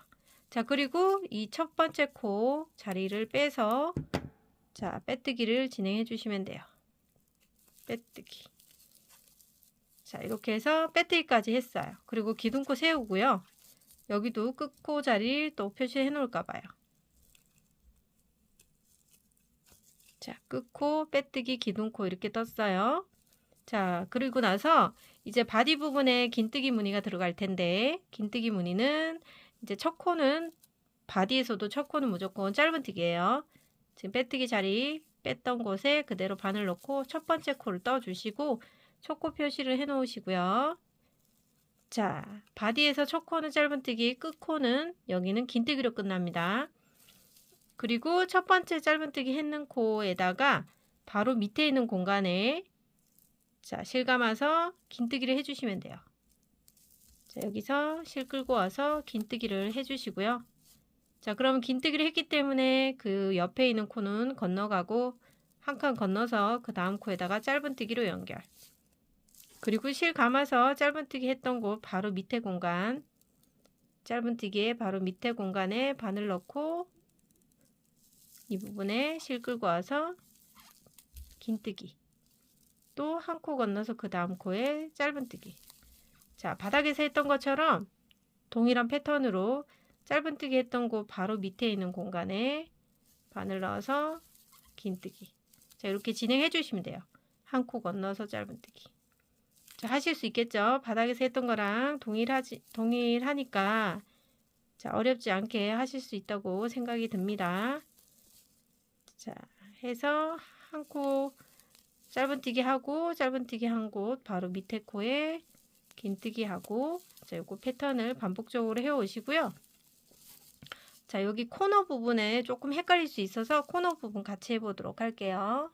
자, 그리고 이 첫 번째 코 자리를 빼서 자, 빼뜨기를 진행해 주시면 돼요. 빼뜨기. 자, 이렇게 해서 빼뜨기까지 했어요. 그리고 기둥코 세우고요. 여기도 끝코 자리 또 표시해 놓을까 봐요. 자, 끝코, 빼뜨기, 기둥코 이렇게 떴어요. 자, 그리고 나서 이제 바디 부분에 긴뜨기 무늬가 들어갈 텐데, 긴뜨기 무늬는 이제 첫 코는 바디에서도 첫 코는 무조건 짧은뜨기예요. 지금 빼뜨기 자리 뺐던 곳에 그대로 바늘 넣고 첫 번째 코를 떠주시고 첫 코 표시를 해 놓으시고요. 자, 바디에서 첫 코는 짧은뜨기, 끝 코는 여기는 긴뜨기로 끝납니다. 그리고 첫 번째 짧은뜨기 했는 코에다가 바로 밑에 있는 공간에 자, 실 감아서 긴뜨기를 해주시면 돼요. 자, 여기서 실 끌고 와서 긴뜨기를 해주시고요. 자, 그러면 긴뜨기를 했기 때문에 그 옆에 있는 코는 건너가고 한 칸 건너서 그 다음 코에다가 짧은뜨기로 연결. 그리고 실 감아서 짧은뜨기 했던 곳 바로 밑에 공간, 짧은뜨기에 바로 밑에 공간에 바늘 넣고 이 부분에 실 끌고 와서 긴뜨기. 또 한 코 건너서 그 다음 코에 짧은뜨기. 자, 바닥에서 했던 것처럼 동일한 패턴으로 짧은뜨기 했던 곳 바로 밑에 있는 공간에 바늘 넣어서 긴뜨기. 자, 이렇게 진행해 주시면 돼요. 한 코 건너서 짧은뜨기. 자, 하실 수 있겠죠? 바닥에서 했던 거랑 동일하니까 자, 어렵지 않게 하실 수 있다고 생각이 듭니다. 자, 해서 한 코 짧은뜨기 하고 짧은뜨기 한 곳 바로 밑에 코에 긴뜨기 하고 자, 요거 패턴을 반복적으로 해 오시고요. 자, 여기 코너 부분에 조금 헷갈릴 수 있어서 코너 부분 같이 해 보도록 할게요.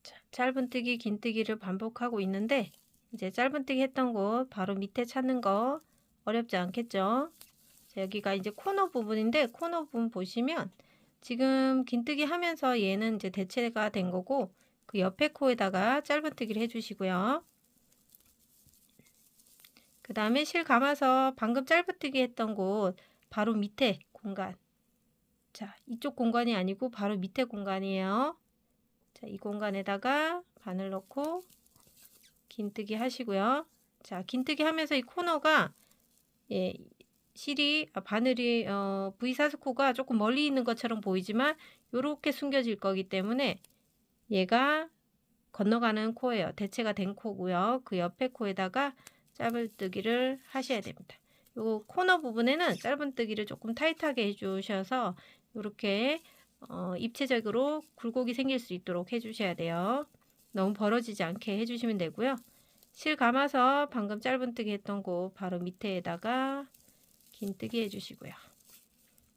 자, 짧은뜨기 긴뜨기를 반복하고 있는데 이제 짧은뜨기 했던 곳 바로 밑에 찾는 거 어렵지 않겠죠? 자, 여기가 이제 코너 부분인데 코너 부분 보시면 지금 긴뜨기 하면서 얘는 이제 대체가 된 거고 그 옆에 코에다가 짧은뜨기를 해주시고요. 그 다음에 실 감아서 방금 짧은뜨기 했던 곳 바로 밑에 공간. 자, 이쪽 공간이 아니고 바로 밑에 공간이에요. 자, 이 공간에다가 바늘 넣고 긴뜨기 하시고요. 자, 긴뜨기 하면서 이 코너가 예, 바늘이 V사스코가 조금 멀리 있는 것처럼 보이지만 이렇게 숨겨질 거기 때문에 얘가 건너가는 코예요. 대체가 된 코고요. 그 옆에 코에다가 짧은뜨기를 하셔야 됩니다. 요 코너 부분에는 짧은뜨기를 조금 타이트하게 해주셔서 이렇게 입체적으로 굴곡이 생길 수 있도록 해주셔야 돼요. 너무 벌어지지 않게 해주시면 되고요. 실 감아서 방금 짧은뜨기 했던 곳 바로 밑에다가 긴뜨기 해주시고요.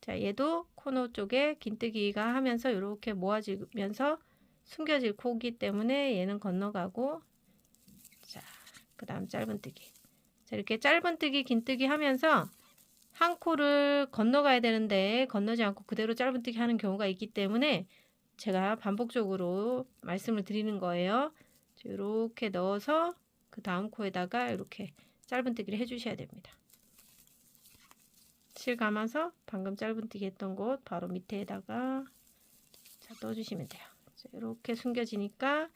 자, 얘도 코너 쪽에 긴뜨기가 하면서 이렇게 모아지면서 숨겨질 코기 때문에 얘는 건너가고 자, 그 다음 짧은뜨기. 자, 이렇게 짧은뜨기 긴뜨기 하면서 한 코를 건너가야 되는데 건너지 않고 그대로 짧은뜨기 하는 경우가 있기 때문에 제가 반복적으로 말씀을 드리는 거예요. 이렇게 넣어서 그 다음 코에다가 이렇게 짧은뜨기를 해주셔야 됩니다. 실 감아서 방금 짧은뜨기 했던 곳 바로 밑에다가 자, 넣어주시면 돼요. 자, 이렇게 숨겨지니까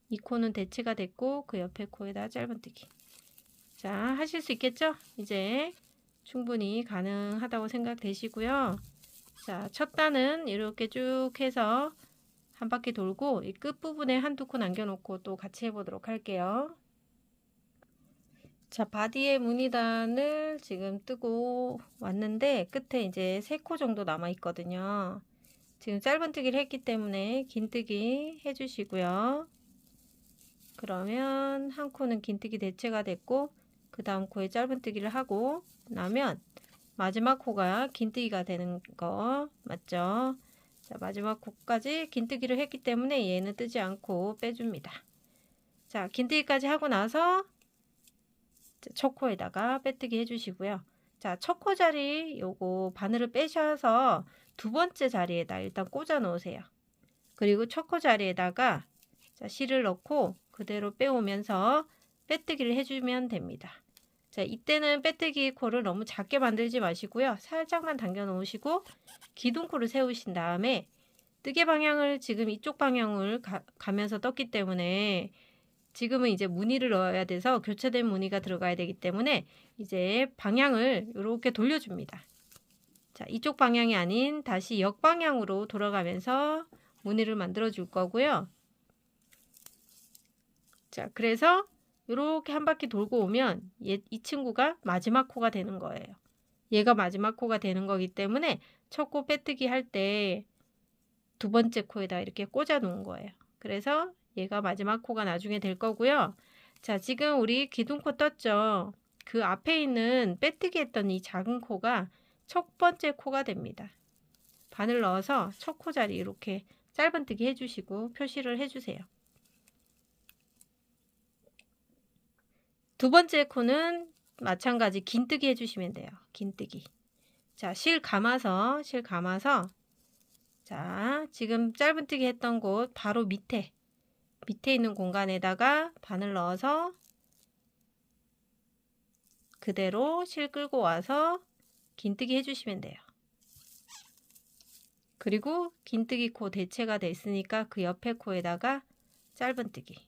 이 코는 대체가 됐고 그 옆에 코에다 짧은뜨기. 자, 하실 수 있겠죠? 이제 충분히 가능하다고 생각되시고요. 자, 첫 단은 이렇게 쭉 해서 한 바퀴 돌고 이 끝부분에 한두 코 남겨놓고 또 같이 해보도록 할게요. 자, 바디의 무늬단을 지금 뜨고 왔는데 끝에 이제 3코 정도 남아 있거든요. 지금 짧은뜨기를 했기 때문에 긴뜨기 해주시고요. 그러면 한 코는 긴뜨기 대체가 됐고 그 다음 코에 짧은뜨기를 하고 나면 마지막 코가 긴뜨기가 되는 거 맞죠? 자, 마지막 코까지 긴뜨기를 했기 때문에 얘는 뜨지 않고 빼줍니다. 자, 긴뜨기까지 하고 나서 첫 코에다가 빼뜨기 해주시고요. 자, 첫 코 자리 요거 바늘을 빼셔서 두 번째 자리에다 일단 꽂아 놓으세요. 그리고 첫 코 자리에다가 자, 실을 넣고 그대로 빼오면서 빼뜨기를 해주면 됩니다. 자, 이때는 빼뜨기 코를 너무 작게 만들지 마시고요. 살짝만 당겨 놓으시고 기둥코를 세우신 다음에 뜨개 방향을 지금 이쪽 방향을 가면서 떴기 때문에 지금은 이제 무늬를 넣어야 돼서 교차된 무늬가 들어가야 되기 때문에 이제 방향을 이렇게 돌려줍니다. 자, 이쪽 방향이 아닌 다시 역방향으로 돌아가면서 무늬를 만들어 줄 거고요. 자, 그래서 이렇게 한 바퀴 돌고 오면 이 친구가 마지막 코가 되는 거예요. 얘가 마지막 코가 되는 거기 때문에 첫 코 빼뜨기 할 때 두 번째 코에다 이렇게 꽂아 놓은 거예요. 그래서 얘가 마지막 코가 나중에 될 거고요. 자, 지금 우리 기둥코 떴죠. 그 앞에 있는 빼뜨기 했던 이 작은 코가 첫 번째 코가 됩니다. 바늘 넣어서 첫 코 자리 이렇게 짧은뜨기 해주시고 표시를 해주세요. 두 번째 코는 마찬가지 긴뜨기 해주시면 돼요. 긴뜨기. 자, 실 감아서 자, 지금 짧은뜨기 했던 곳 바로 밑에 있는 공간에다가 바늘 넣어서 그대로 실 끌고 와서 긴뜨기 해주시면 돼요. 그리고 긴뜨기 코 대체가 됐으니까 그 옆에 코에다가 짧은뜨기.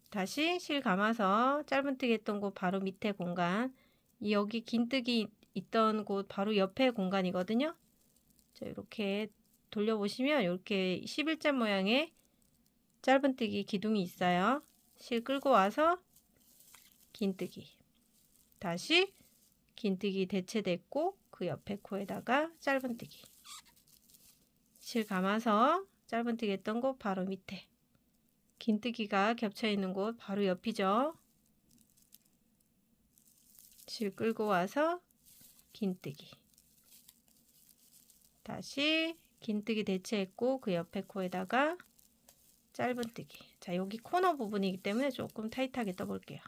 다시 실 감아서 짧은뜨기 했던 곳 바로 밑에 공간, 여기 긴뜨기 있던 곳 바로 옆에 공간이거든요. 자, 이렇게 돌려보시면 이렇게 11자 모양의 짧은뜨기 기둥이 있어요. 실 끌고 와서 긴뜨기, 다시 긴뜨기 대체됐고 그 옆에 코에다가 짧은뜨기, 실 감아서 짧은뜨기 했던 곳 바로 밑에, 긴뜨기가 겹쳐 있는 곳 바로 옆이죠. 실 끌고 와서 긴뜨기, 다시 긴뜨기 대체했고 그 옆에 코에다가 짧은뜨기. 자, 여기 코너 부분이기 때문에 조금 타이트하게 떠볼게요.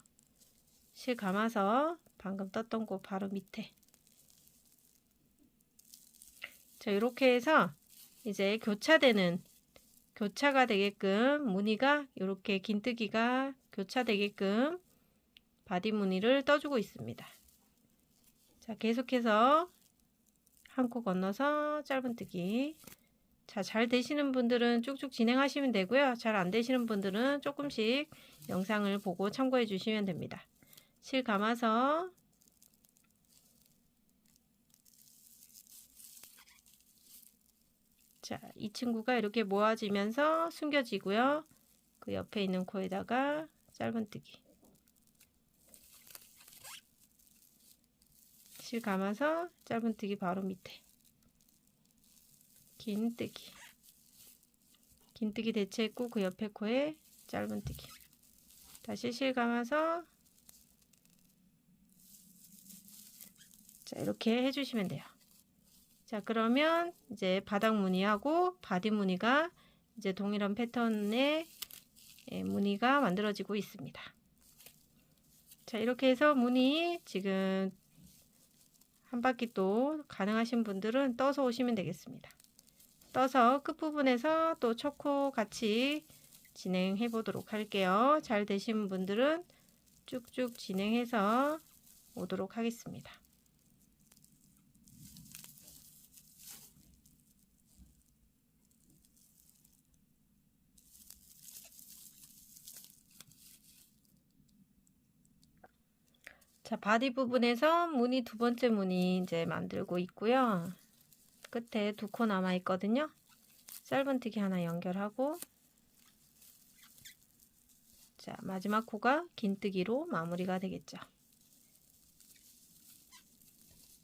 실 감아서 방금 떴던 곳 바로 밑에. 자, 이렇게 해서 이제 교차가 되게끔 무늬가 이렇게 긴뜨기가 교차되게끔 바디 무늬를 떠주고 있습니다. 자, 계속해서 한 코 건너서 짧은뜨기. 자, 잘 되시는 분들은 쭉쭉 진행하시면 되고요. 잘 안 되시는 분들은 조금씩 영상을 보고 참고해 주시면 됩니다. 실 감아서 자, 이 친구가 이렇게 모아지면서 숨겨지고요. 그 옆에 있는 코에다가 짧은뜨기, 실 감아서 짧은뜨기 바로 밑에, 긴뜨기, 긴뜨기 대체했고 그 옆에 코에 짧은뜨기, 다시 실 감아서 자, 이렇게 해주시면 돼요. 자, 그러면 이제 바닥 무늬하고 바디 무늬가 이제 동일한 패턴의 무늬가 만들어지고 있습니다. 자, 이렇게 해서 무늬 지금 한 바퀴 또 가능하신 분들은 떠서 오시면 되겠습니다. 떠서 끝부분에서 또 첫 코 같이 진행해 보도록 할게요. 잘 되신 분들은 쭉쭉 진행해서 오도록 하겠습니다. 자, 바디 부분에서 무늬 두 번째 무늬 이제 만들고 있고요. 끝에 두 코 남아 있거든요. 짧은뜨기 하나 연결하고 자, 마지막 코가 긴뜨기로 마무리가 되겠죠.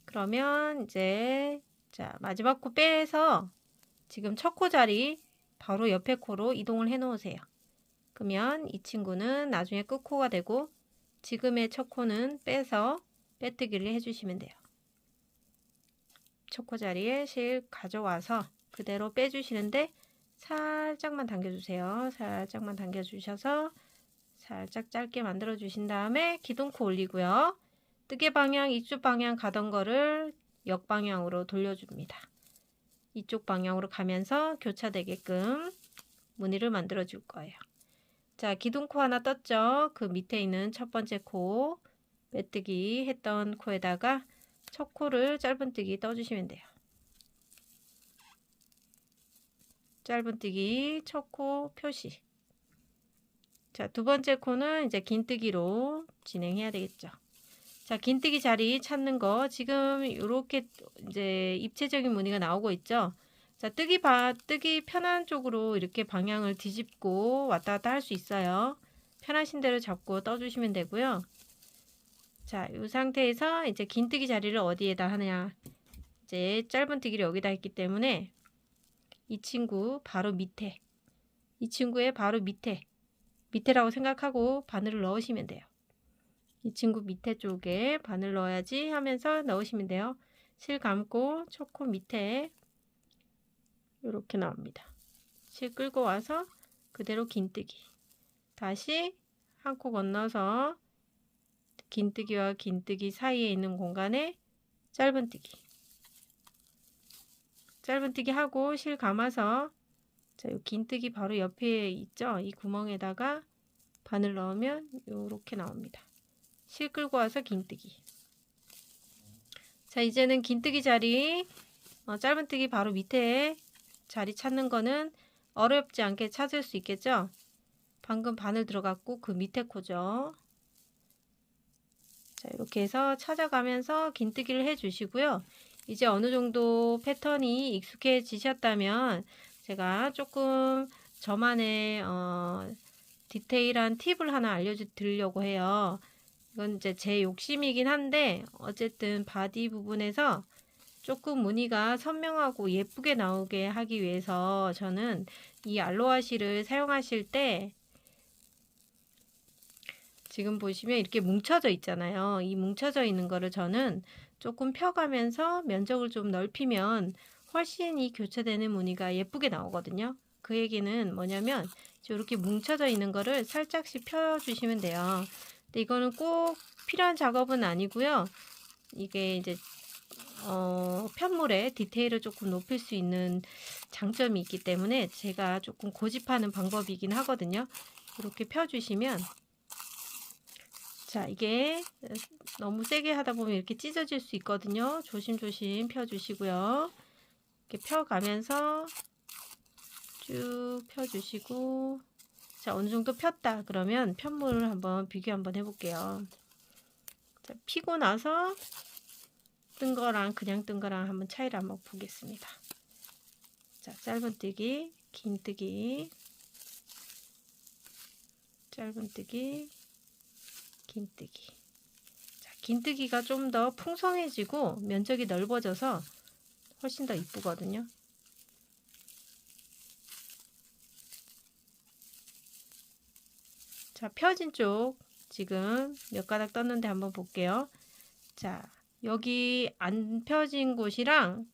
그러면 이제 자, 마지막 코 빼서 지금 첫 코 자리 바로 옆에 코로 이동을 해 놓으세요. 그러면 이 친구는 나중에 끝코가 되고 지금의 첫 코는 빼서 빼뜨기를 해주시면 돼요. 첫 코 자리에 실 가져와서 그대로 빼주시는데 살짝만 당겨주세요. 살짝만 당겨주셔서 살짝 짧게 만들어 주신 다음에 기둥코 올리고요. 뜨개 방향, 이쪽 방향 가던 거를 역방향으로 돌려줍니다. 이쪽 방향으로 가면서 교차되게끔 무늬를 만들어 줄 거예요. 자, 기둥코 하나 떴죠. 그 밑에 있는 첫 번째 코, 빼뜨기 했던 코에다가 첫 코를 짧은뜨기 떠주시면 돼요. 짧은뜨기 첫 코 표시. 자, 두 번째 코는 이제 긴뜨기로 진행해야 되겠죠. 자, 긴뜨기 자리 찾는 거 지금 이렇게 이제 입체적인 무늬가 나오고 있죠. 자, 뜨기 편한 쪽으로 이렇게 방향을 뒤집고 왔다 갔다 할 수 있어요. 편하신 대로 잡고 떠주시면 되고요. 자, 이 상태에서 이제 긴뜨기 자리를 어디에다 하느냐. 이제 짧은뜨기를 여기다 했기 때문에 이 친구 바로 밑에, 이 친구의 바로 밑에라고 생각하고 바늘을 넣으시면 돼요. 이 친구 밑에 쪽에 바늘 넣어야지 하면서 넣으시면 돼요. 실 감고 첫 코 밑에 이렇게 나옵니다. 실 끌고 와서 그대로 긴뜨기, 다시 한 코 건너서 긴뜨기와 긴뜨기 사이에 있는 공간에 짧은뜨기, 짧은뜨기 하고 실 감아서 자, 이 긴뜨기 바로 옆에 있죠. 이 구멍에다가 바늘 넣으면 이렇게 나옵니다. 실 끌고 와서 긴뜨기. 자, 이제는 긴뜨기 자리 짧은뜨기 바로 밑에 자리 찾는 거는 어렵지 않게 찾을 수 있겠죠. 방금 바늘 들어갔고 그 밑에 코죠. 자, 이렇게 해서 찾아가면서 긴뜨기를 해 주시고요. 이제 어느 정도 패턴이 익숙해지셨다면 제가 조금 저만의 디테일한 팁을 하나 알려드리려고 해요. 이건 이제 제 욕심이긴 한데 어쨌든 바디 부분에서 조금 무늬가 선명하고 예쁘게 나오게 하기 위해서 저는 이 알로하 실을 사용하실 때 지금 보시면 이렇게 뭉쳐져 있잖아요. 이 뭉쳐져 있는 거를 저는 조금 펴가면서 면적을 좀 넓히면 훨씬 이 교차되는 무늬가 예쁘게 나오거든요. 그 얘기는 뭐냐면 이렇게 뭉쳐져 있는 거를 살짝씩 펴주시면 돼요. 근데 이거는 꼭 필요한 작업은 아니고요. 이게 이제 편물의 디테일을 조금 높일 수 있는 장점이 있기 때문에 제가 조금 고집하는 방법이긴 하거든요. 이렇게 펴주시면 자, 이게 너무 세게 하다 보면 이렇게 찢어질 수 있거든요. 조심조심 펴주시고요. 이렇게 펴가면서 쭉 펴주시고, 자, 어느 정도 폈다 그러면 편물을 한번 비교 한번 해볼게요. 자, 피고 나서 뜬 거랑 그냥 뜬 거랑 한번 차이를 한번 보겠습니다. 자, 짧은뜨기, 긴뜨기, 짧은뜨기, 긴뜨기. 자, 긴뜨기가 좀 더 풍성해지고 면적이 넓어져서 훨씬 더 이쁘거든요. 자, 펴진 쪽 지금 몇 가닥 떴는데 한번 볼게요. 자, 여기 안 펴진 곳이랑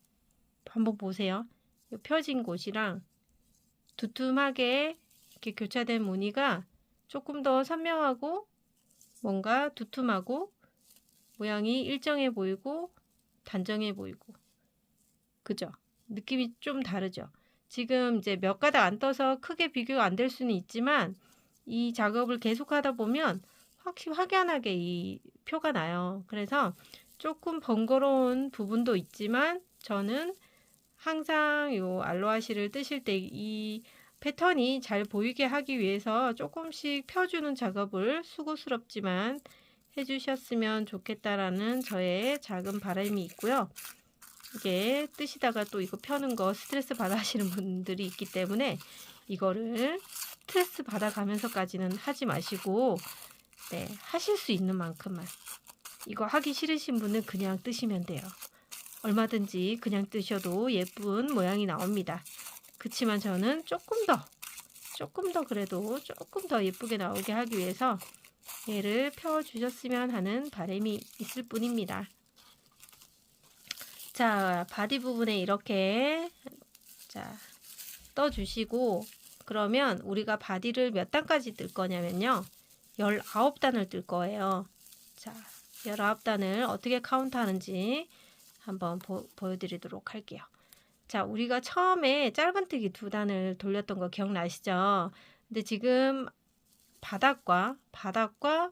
한번 보세요. 이 펴진 곳이랑 두툼하게 이렇게 교차된 무늬가 조금 더 선명하고 뭔가 두툼하고 모양이 일정해 보이고 단정해 보이고, 그죠? 느낌이 좀 다르죠? 지금 이제 몇 가닥 안 떠서 크게 비교가 안 될 수는 있지만 이 작업을 계속 하다 보면 확연하게 이 표가 나요. 그래서 조금 번거로운 부분도 있지만 저는 항상 요 알로하 실을 뜨실 때 이 패턴이 잘 보이게 하기 위해서 조금씩 펴주는 작업을 수고스럽지만 해주셨으면 좋겠다라는 저의 작은 바람이 있고요. 이게 뜨시다가 또 이거 펴는 거 스트레스 받아 하시는 분들이 있기 때문에 이거를 스트레스 받아가면서까지는 하지 마시고, 네, 하실 수 있는 만큼만. 이거 하기 싫으신 분은 그냥 뜨시면 돼요. 얼마든지 그냥 뜨셔도 예쁜 모양이 나옵니다. 그치만 저는 조금 더 그래도 조금 더 예쁘게 나오게 하기 위해서 얘를 펴주셨으면 하는 바람이 있을 뿐입니다. 자, 바디 부분에 이렇게 자 떠주시고, 그러면 우리가 바디를 몇 단까지 뜰 거냐면요, 19단을 뜰 거예요. 자, 19단을 어떻게 카운트하는지 한번 보여드리도록 할게요. 자, 우리가 처음에 짧은뜨기 2단을 돌렸던 거 기억나시죠? 근데 지금 바닥과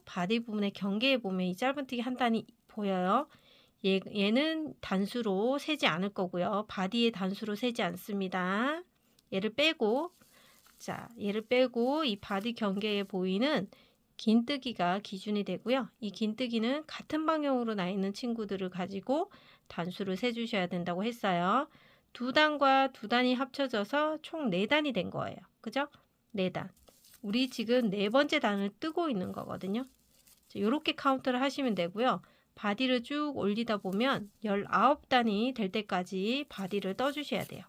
바디 부분의 경계에 보면 이 짧은뜨기 한 단이 보여요. 얘는 단수로 세지 않을 거고요. 바디의 단수로 세지 않습니다. 얘를 빼고, 자, 얘를 빼고 이 바디 경계에 보이는 긴뜨기가 기준이 되고요. 이 긴뜨기는 같은 방향으로 나 있는 친구들을 가지고 단수를 세주셔야 된다고 했어요. 2단과 2단이 합쳐져서 총 4단이 된 거예요. 그죠? 4단. 우리 지금 4번째 단을 뜨고 있는 거거든요. 이렇게 카운트를 하시면 되고요. 바디를 쭉 올리다 보면 19단이 될 때까지 바디를 떠주셔야 돼요.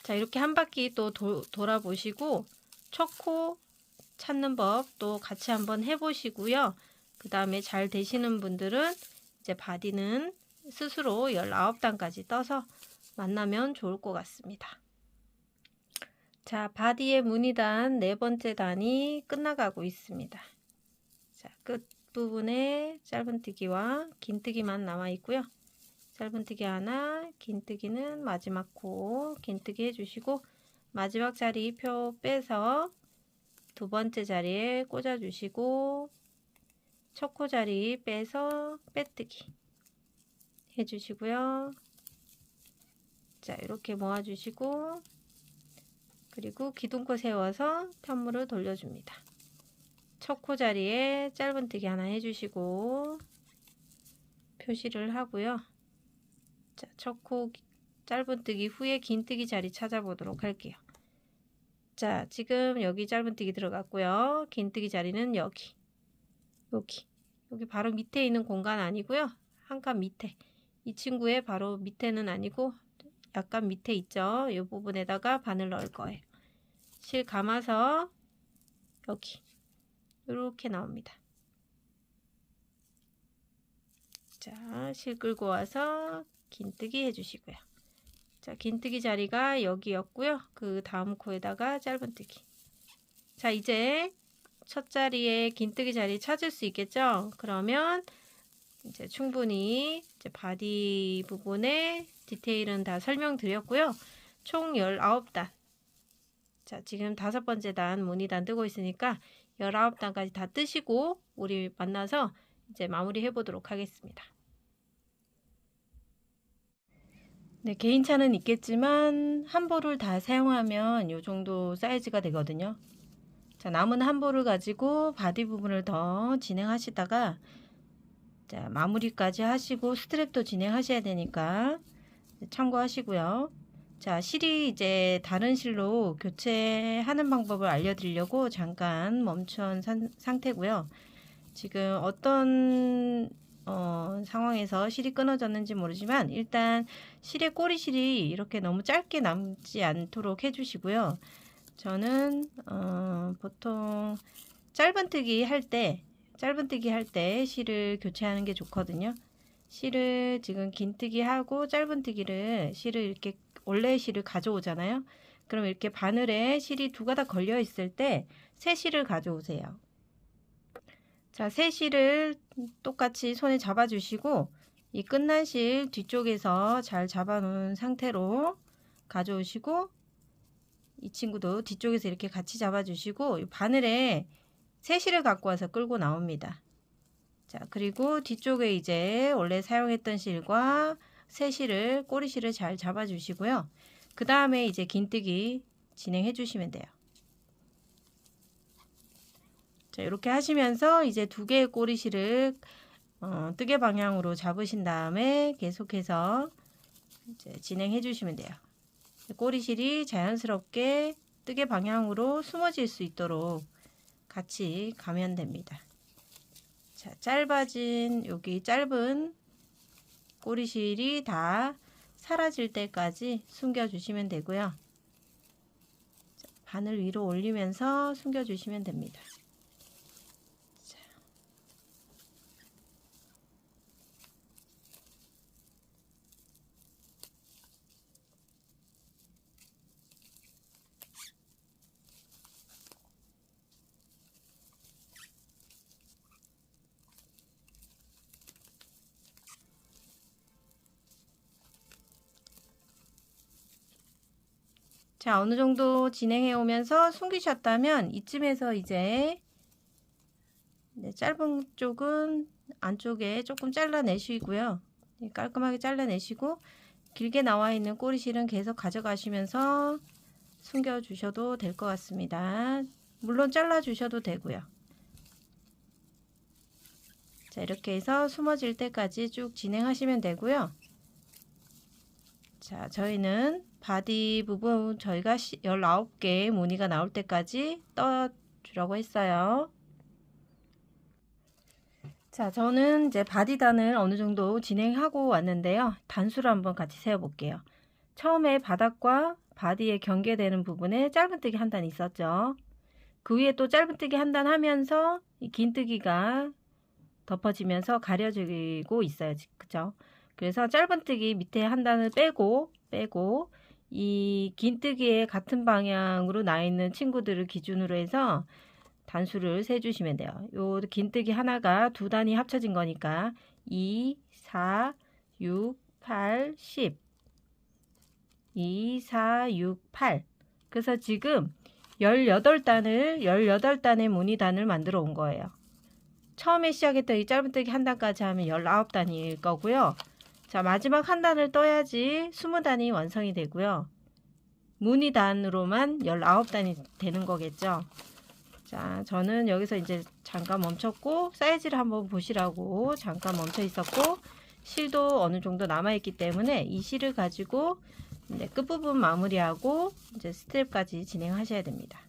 자, 이렇게 한 바퀴 또 돌아보시고 첫 코 찾는 법 또 같이 한번 해보시고요. 그 다음에 잘 되시는 분들은 이제 바디는 스스로 19단까지 떠서 만나면 좋을 것 같습니다. 자, 바디의 무늬단 4번째 단이 끝나가고 있습니다. 자, 끝부분에 짧은뜨기와 긴뜨기만 남아 있고요. 짧은뜨기 하나, 긴뜨기는 마지막 코 긴뜨기 해주시고, 마지막 자리 표 빼서 2번째 자리에 꽂아주시고, 첫 코 자리 빼서 빼뜨기 해주시고요. 자, 이렇게 모아주시고, 그리고 기둥코 세워서 편물을 돌려줍니다. 첫 코 자리에 짧은뜨기 하나 해주시고, 표시를 하고요. 자, 첫 코 짧은뜨기 후에 긴뜨기 자리 찾아보도록 할게요. 자, 지금 여기 짧은뜨기 들어갔고요. 긴뜨기 자리는 여기 바로 밑에 있는 공간 아니고요. 한 칸 밑에, 이 친구의 바로 밑에는 아니고 약간 밑에 있죠. 이 부분에다가 바늘 넣을 거예요. 실 감아서 여기 이렇게 나옵니다. 자, 실 끌고 와서 긴뜨기 해주시고요. 자, 긴뜨기 자리가 여기였고요. 그 다음 코에다가 짧은뜨기. 자, 이제 첫 자리에 긴뜨기 자리 찾을 수 있겠죠? 그러면 이제 충분히 이제 바디 부분에 디테일은 다 설명드렸고요. 총 19단. 자, 지금 5번째 단 무늬단 뜨고 있으니까 19단까지 다 뜨시고 우리 만나서 이제 마무리 해보도록 하겠습니다. 네, 개인차는 있겠지만 한 볼을 다 사용하면 이 정도 사이즈가 되거든요. 자, 남은 한 볼을 가지고 바디 부분을 더 진행하시다가 자, 마무리까지 하시고 스트랩도 진행하셔야 되니까 참고하시고요. 자, 실이 이제 다른 실로 교체하는 방법을 알려드리려고 잠깐 멈춘 상태고요. 지금 어떤 상황에서 실이 끊어졌는지 모르지만 일단 실의 꼬리실이 이렇게 너무 짧게 남지 않도록 해주시고요. 저는 보통 짧은뜨기 할 때 실을 교체하는 게 좋거든요. 실을 지금 긴뜨기 하고 짧은뜨기를 실을 이렇게 원래 실을 가져오잖아요. 그럼 이렇게 바늘에 실이 두 가닥 걸려 있을 때 새 실을 가져오세요. 자, 새 실을 똑같이 손에 잡아 주시고 이 끝난 실 뒤쪽에서 잘 잡아 놓은 상태로 가져오시고 이 친구도 뒤쪽에서 이렇게 같이 잡아 주시고 이 바늘에 새 실을 갖고 와서 끌고 나옵니다. 자, 그리고 뒤쪽에 이제 원래 사용했던 실과 새 실을 꼬리실을 잘 잡아 주시고요. 그 다음에 이제 긴뜨기 진행해 주시면 돼요. 자, 이렇게 하시면서 이제 두 개의 꼬리실을 뜨개 방향으로 잡으신 다음에 계속해서 이제 진행해 주시면 돼요. 꼬리실이 자연스럽게 뜨개 방향으로 숨어질 수 있도록 같이 가면 됩니다. 자, 짧아진 여기 짧은 꼬리실이 다 사라질 때까지 숨겨 주시면 되고요. 자, 바늘 위로 올리면서 숨겨 주시면 됩니다. 자, 어느 정도 진행해 오면서 숨기셨다면 이쯤에서 이제 짧은 쪽은 안쪽에 조금 잘라내시고요. 깔끔하게 잘라내시고 길게 나와 있는 꼬리실은 계속 가져가시면서 숨겨 주셔도 될 것 같습니다. 물론 잘라 주셔도 되고요. 자, 이렇게 해서 숨어질 때까지 쭉 진행하시면 되고요. 자, 저희는 바디 부분 저희가 19개의 무늬가 나올 때까지 떠주려고 했어요. 자, 저는 이제 바디단을 어느 정도 진행하고 왔는데요. 단수를 한번 같이 세워 볼게요. 처음에 바닥과 바디에 경계되는 부분에 짧은뜨기 한 단 있었죠. 그 위에 또 짧은뜨기 한 단 하면서 이 긴뜨기가 덮어지면서 가려지고 있어요. 그죠? 그래서 짧은뜨기 밑에 한 단을 빼고 이 긴뜨기의 같은 방향으로 나 있는 친구들을 기준으로 해서 단수를 세주시면 돼요. 요 긴뜨기 하나가 두 단이 합쳐진 거니까 2, 4, 6, 8, 10 2, 4, 6, 8 그래서 지금 18단의 무늬단을 만들어 온 거예요. 처음에 시작했던 이 짧은뜨기 한 단까지 하면 19단일 거고요. 자, 마지막 한 단을 떠야지 20단이 완성이 되고요. 무늬단으로만 19단이 되는 거겠죠. 자, 저는 여기서 이제 잠깐 멈췄고 사이즈를 한번 보시라고 잠깐 멈춰 있었고 실도 어느 정도 남아있기 때문에 이 실을 가지고 이제 끝부분 마무리하고 이제 스텝까지 진행하셔야 됩니다.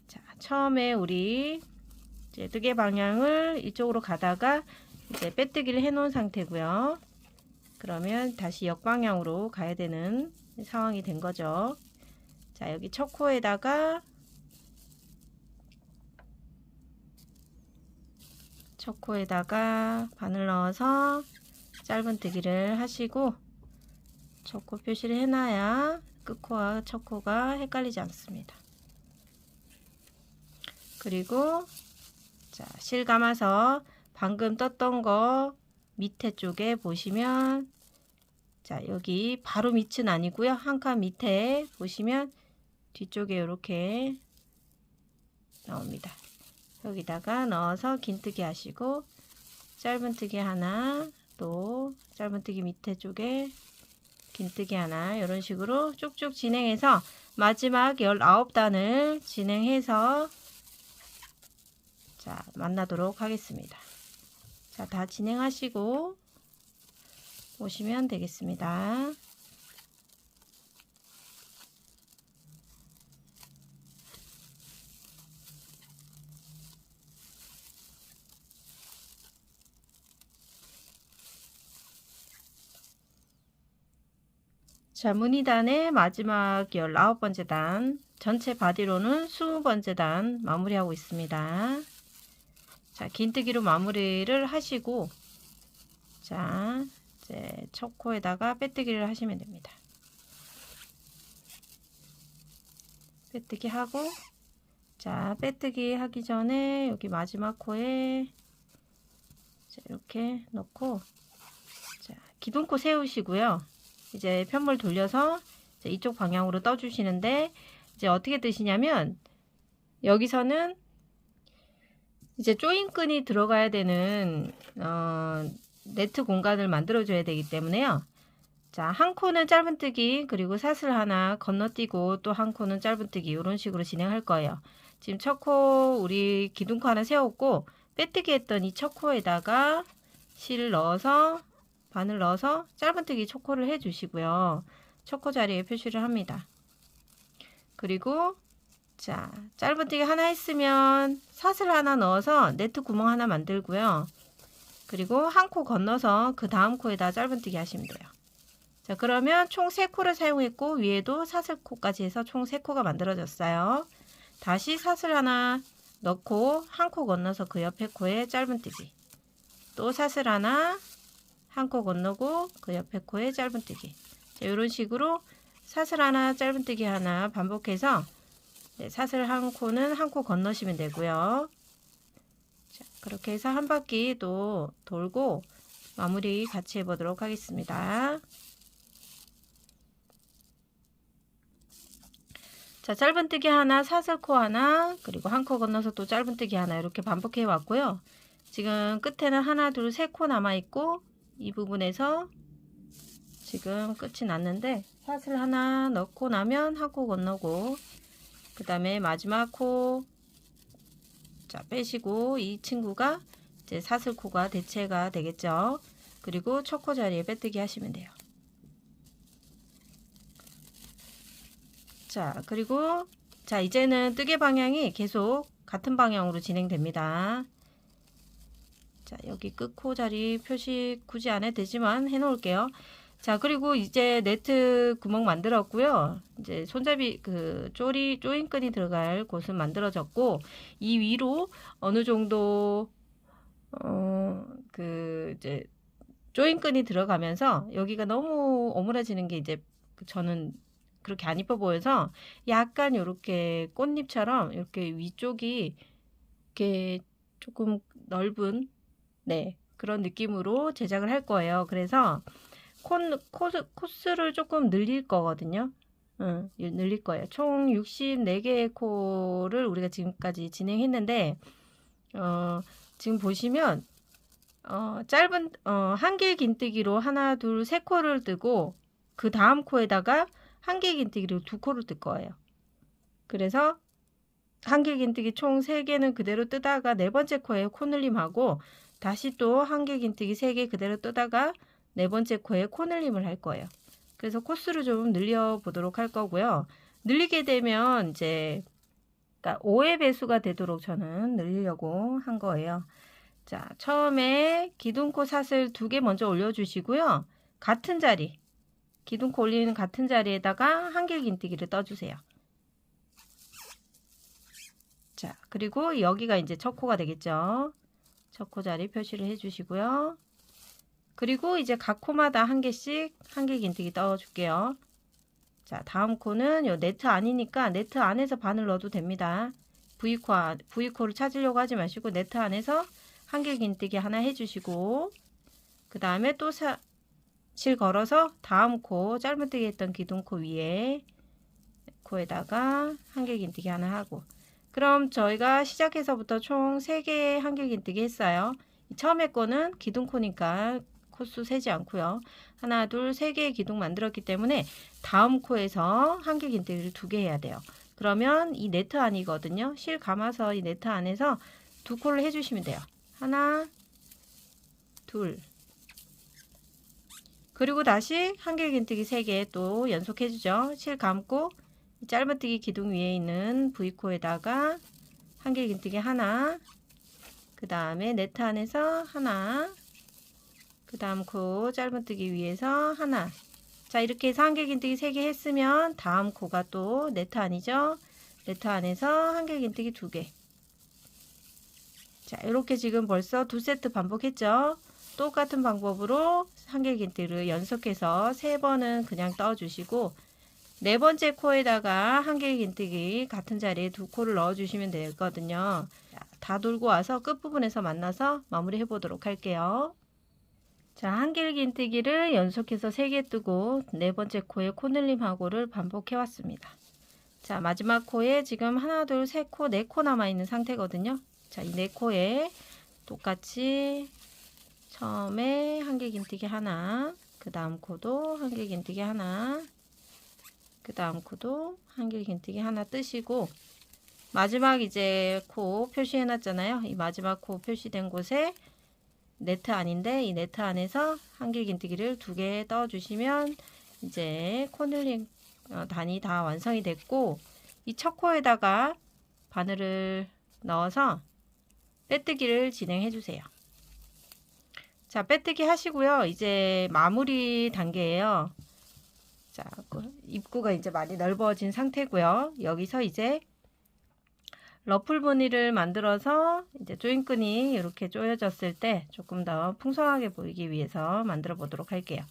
자, 처음에 우리 이제 뜨개 방향을 이쪽으로 가다가 이제 빼뜨기를 해 놓은 상태고요. 그러면 다시 역방향으로 가야 되는 상황이 된 거죠. 자, 여기 첫 코에다가 바늘 넣어서 짧은뜨기를 하시고 첫 코 표시를 해놔야 끝코와 첫 코가 헷갈리지 않습니다. 그리고 자, 실 감아서 방금 떴던 거 밑에 쪽에 보시면 자, 여기 바로 밑은 아니고요. 한 칸 밑에 보시면 뒤쪽에 이렇게 나옵니다. 여기다가 넣어서 긴뜨기 하시고 짧은뜨기 하나, 또 짧은뜨기 밑에 쪽에 긴뜨기 하나, 이런 식으로 쭉쭉 진행해서 마지막 19단을 진행해서 자, 만나도록 하겠습니다. 자, 다 진행하시고 오시면 되겠습니다. 자, 무늬단의 마지막 19번째 단, 전체 바디로는 20번째 단 마무리하고 있습니다. 자, 긴뜨기로 마무리를 하시고, 자, 이제 첫 코에다가 빼뜨기를 하시면 됩니다. 빼뜨기 하고, 자, 빼뜨기 하기 전에 여기 마지막 코에 자, 이렇게 넣고, 자, 기둥코 세우시고요. 이제 편물 돌려서 이제 이쪽 방향으로 떠주시는데, 이제 어떻게 뜨시냐면 여기서는 이제 조인끈이 들어가야 되는 네트 공간을 만들어 줘야 되기 때문에요. 자, 한 코는 짧은뜨기, 그리고 사슬 하나 건너뛰고 또 한 코는 짧은뜨기, 이런 식으로 진행할 거예요. 지금 첫 코 우리 기둥코 하나 세웠고 빼뜨기 했던 이 첫 코에다가 실을 넣어서 바늘 넣어서 짧은뜨기 첫 코를 해 주시고요. 첫 코 자리에 표시를 합니다. 그리고 자, 짧은뜨기 하나 했으면 사슬 하나 넣어서 네트 구멍 하나 만들고요. 그리고 한 코 건너서 그 다음 코에다 짧은뜨기 하시면 돼요. 자, 그러면 총 3코를 사용했고 위에도 사슬코까지 해서 총 3코가 만들어졌어요. 다시 사슬 하나 넣고 한 코 건너서 그 옆에 코에 짧은뜨기, 또 사슬 하나 한 코 건너고 그 옆에 코에 짧은뜨기, 이런 식으로 사슬 하나 짧은뜨기 하나 반복해서 사슬 한 코는 한 코 건너시면 되고요. 자, 그렇게 해서 한 바퀴 또 돌고 마무리 같이 해보도록 하겠습니다. 자, 짧은뜨기 하나, 사슬코 하나, 그리고 한 코 건너서 또 짧은뜨기 하나, 이렇게 반복해 왔고요. 지금 끝에는 하나, 둘, 세 코 남아있고 이 부분에서 지금 끝이 났는데 사슬 하나 넣고 나면 한 코 건너고, 그 다음에 마지막 코 자, 빼시고 이 친구가 이제 사슬코가 대체가 되겠죠. 그리고 첫 코 자리에 빼뜨기 하시면 돼요. 자, 그리고 자, 이제는 뜨개 방향이 계속 같은 방향으로 진행됩니다. 자, 여기 끝코 자리 표시 굳이 안 해도 되지만 해 놓을게요. 자, 그리고 이제 네트 구멍 만들었고요. 이제 손잡이 그 조인끈이 들어갈 곳은 만들어졌고, 이 위로 어느 정도 그 이제 조인끈이 들어가면서 여기가 너무 오므라지는 게 이제 저는 그렇게 안 이뻐 보여서 약간 이렇게 꽃잎처럼 이렇게 위쪽이 이렇게 조금 넓은 네, 그런 느낌으로 제작을 할 거예요. 그래서 코스를 조금 늘릴 거거든요. 늘릴 거예요. 총 64개의 코를 우리가 지금까지 진행했는데, 지금 보시면, 짧은, 한길 긴뜨기로 하나, 둘, 세 코를 뜨고, 그 다음 코에다가 한길 긴뜨기로 2코를 뜰 거예요. 그래서 한길 긴뜨기 총 3개는 그대로 뜨다가 네 번째 코에 코늘림하고 다시 또 한길긴뜨기 3개 그대로 뜨다가 네 번째 코에 코늘림을 할 거예요. 그래서 코수를 좀 늘려 보도록 할 거고요. 늘리게 되면 이제 그러니까 5의 배수가 되도록 저는 늘리려고 한 거예요. 자, 처음에 기둥코 사슬 2개 먼저 올려주시고요. 같은 자리, 기둥코 올리는 같은 자리에다가 한길긴뜨기를 떠주세요. 자, 그리고 여기가 이제 첫 코가 되겠죠. 첫 코 자리 표시를 해주시고요. 그리고 이제 각 코마다 한 개씩 한길긴뜨기 떠줄게요. 자, 다음 코는 요 네트 아니니까 네트 안에서 바늘 넣어도 됩니다. V코를 찾으려고 하지 마시고 네트 안에서 한길긴뜨기 하나 해주시고 그 다음에 또 실 걸어서 다음 코 짧은뜨기 했던 기둥코 위에 코에다가 한길긴뜨기 하나 하고 그럼 저희가 시작해서부터 총 3개의 한길긴뜨기 했어요. 처음에 거는 기둥코니까 코수 세지 않고요. 하나, 둘, 3개의 기둥 만들었기 때문에 다음 코에서 한길긴뜨기를 2개 해야 돼요. 그러면 이 네트 안이거든요. 실 감아서 이 네트 안에서 2코를 해주시면 돼요. 하나, 둘. 그리고 다시 한길긴뜨기 3개 또 연속해주죠. 실 감고 짧은뜨기 기둥 위에 있는 V코에다가 한길긴뜨기 하나, 그 다음에 네트 안에서 하나, 그 다음 코 짧은뜨기 위에서 하나. 자, 이렇게 해서 한길긴뜨기 3개 했으면 다음 코가 또 네트 안이죠. 네트 안에서 한길긴뜨기 2개. 자, 이렇게 지금 벌써 2세트 반복했죠. 똑같은 방법으로 한길긴뜨기를 연속해서 3번은 그냥 떠주시고 네 번째 코에다가 한길긴뜨기 같은 자리에 2코를 넣어 주시면 되거든요. 자, 다 돌고 와서 끝부분에서 만나서 마무리 해 보도록 할게요. 자, 한길긴뜨기를 연속해서 3개 뜨고 네 번째 코에 코늘림 하고를 반복해 왔습니다. 자, 마지막 코에 지금 하나, 둘, 셋 코, 4코 남아 있는 상태거든요. 자, 이 4코에 똑같이 처음에 한길긴뜨기 하나, 그 다음 코도 한길긴뜨기 하나, 그 다음 코도 한길긴뜨기 하나 뜨시고 마지막 이제 코 표시해 놨잖아요. 이 마지막 코 표시된 곳에 네트 안인데 이 네트 안에서 한길긴뜨기를 2개 떠 주시면 이제 코늘림 단이 다 완성이 됐고 이 첫 코에다가 바늘을 넣어서 빼뜨기를 진행해 주세요. 자, 빼뜨기 하시고요. 이제 마무리 단계예요. 자, 입구가 이제 많이 넓어진 상태고요. 여기서 이제 러플 무늬를 만들어서 이제 조임끈이 이렇게 조여졌을 때 조금 더 풍성하게 보이기 위해서 만들어 보도록 할게요.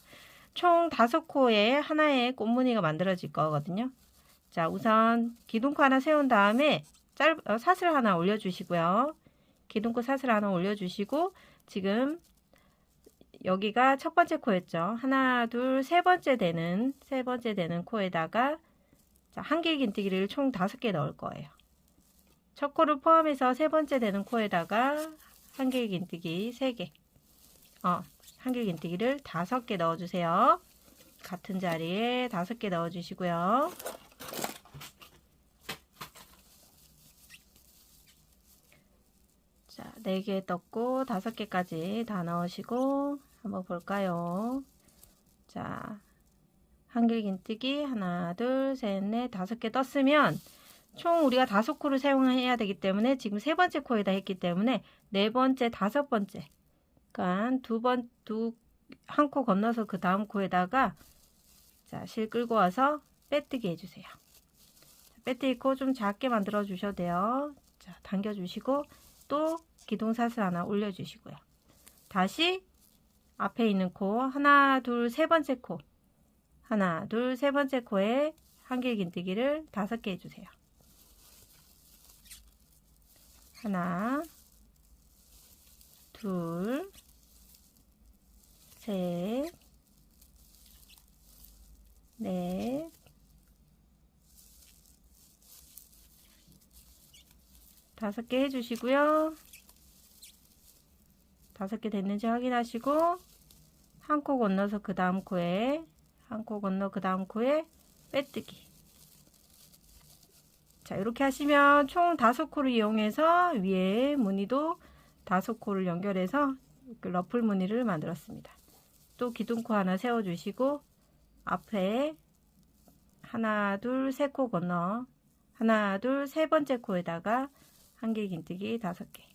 총 5코에 하나의 꽃무늬가 만들어질 거거든요. 자, 우선 기둥코 하나 세운 다음에 사슬 하나 올려주시고요. 기둥코 사슬 하나 올려주시고 지금 여기가 첫 번째 코였죠. 하나, 둘, 세 번째 되는 코에다가 자, 한길긴뜨기를 총 5개 넣을 거예요. 첫 코를 포함해서 세 번째 되는 코에다가 한길긴뜨기 3개. 한길긴뜨기를 5개 넣어주세요. 같은 자리에 5개 넣어주시고요. 자, 4개 떴고 5개까지 다 넣으시고 한번 볼까요? 자, 한길긴뜨기 하나, 둘, 셋, 넷, 5개 떴으면 총 우리가 5코를 사용해야 되기 때문에 지금 세 번째 코에다 했기 때문에 네 번째, 5번째. 그러니까 한 코 건너서 그 다음 코에다가 자, 실 끌고 와서 빼뜨기 해주세요. 빼뜨기 코 좀 작게 만들어 주셔도 돼요. 자, 당겨 주시고 또 기둥사슬 하나 올려 주시고요. 다시 앞에 있는 코 하나, 둘, 세 번째 코 하나, 둘, 세 번째 코에 한길긴뜨기를 5개 해주세요. 하나, 둘, 셋, 넷, 5개 해주시고요. 5개 됐는지 확인하시고 한 코 건너서 그 다음 코에 한 코 건너 그 다음 코에 빼뜨기. 자, 이렇게 하시면 총 5코를 이용해서 위에 무늬도 5코를 연결해서 그 러플 무늬를 만들었습니다. 또 기둥코 하나 세워주시고 앞에 하나 둘 세 코 건너 하나 둘 세 번째 코에다가 한길긴뜨기 5개.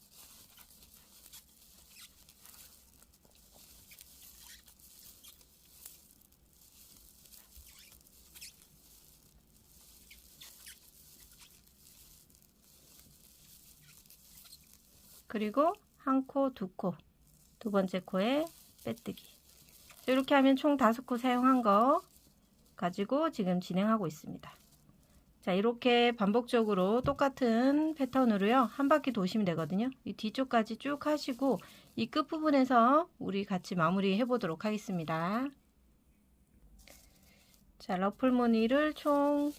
그리고 한 코, 두 코, 두 번째 코에 빼뜨기. 이렇게 하면 총 5코 사용한 거 가지고 지금 진행하고 있습니다. 자, 이렇게 반복적으로 똑같은 패턴으로요 한 바퀴 도시면 되거든요. 이 뒤쪽까지 쭉 하시고 이 끝부분에서 우리 같이 마무리 해 보도록 하겠습니다. 자, 러플 무늬를 총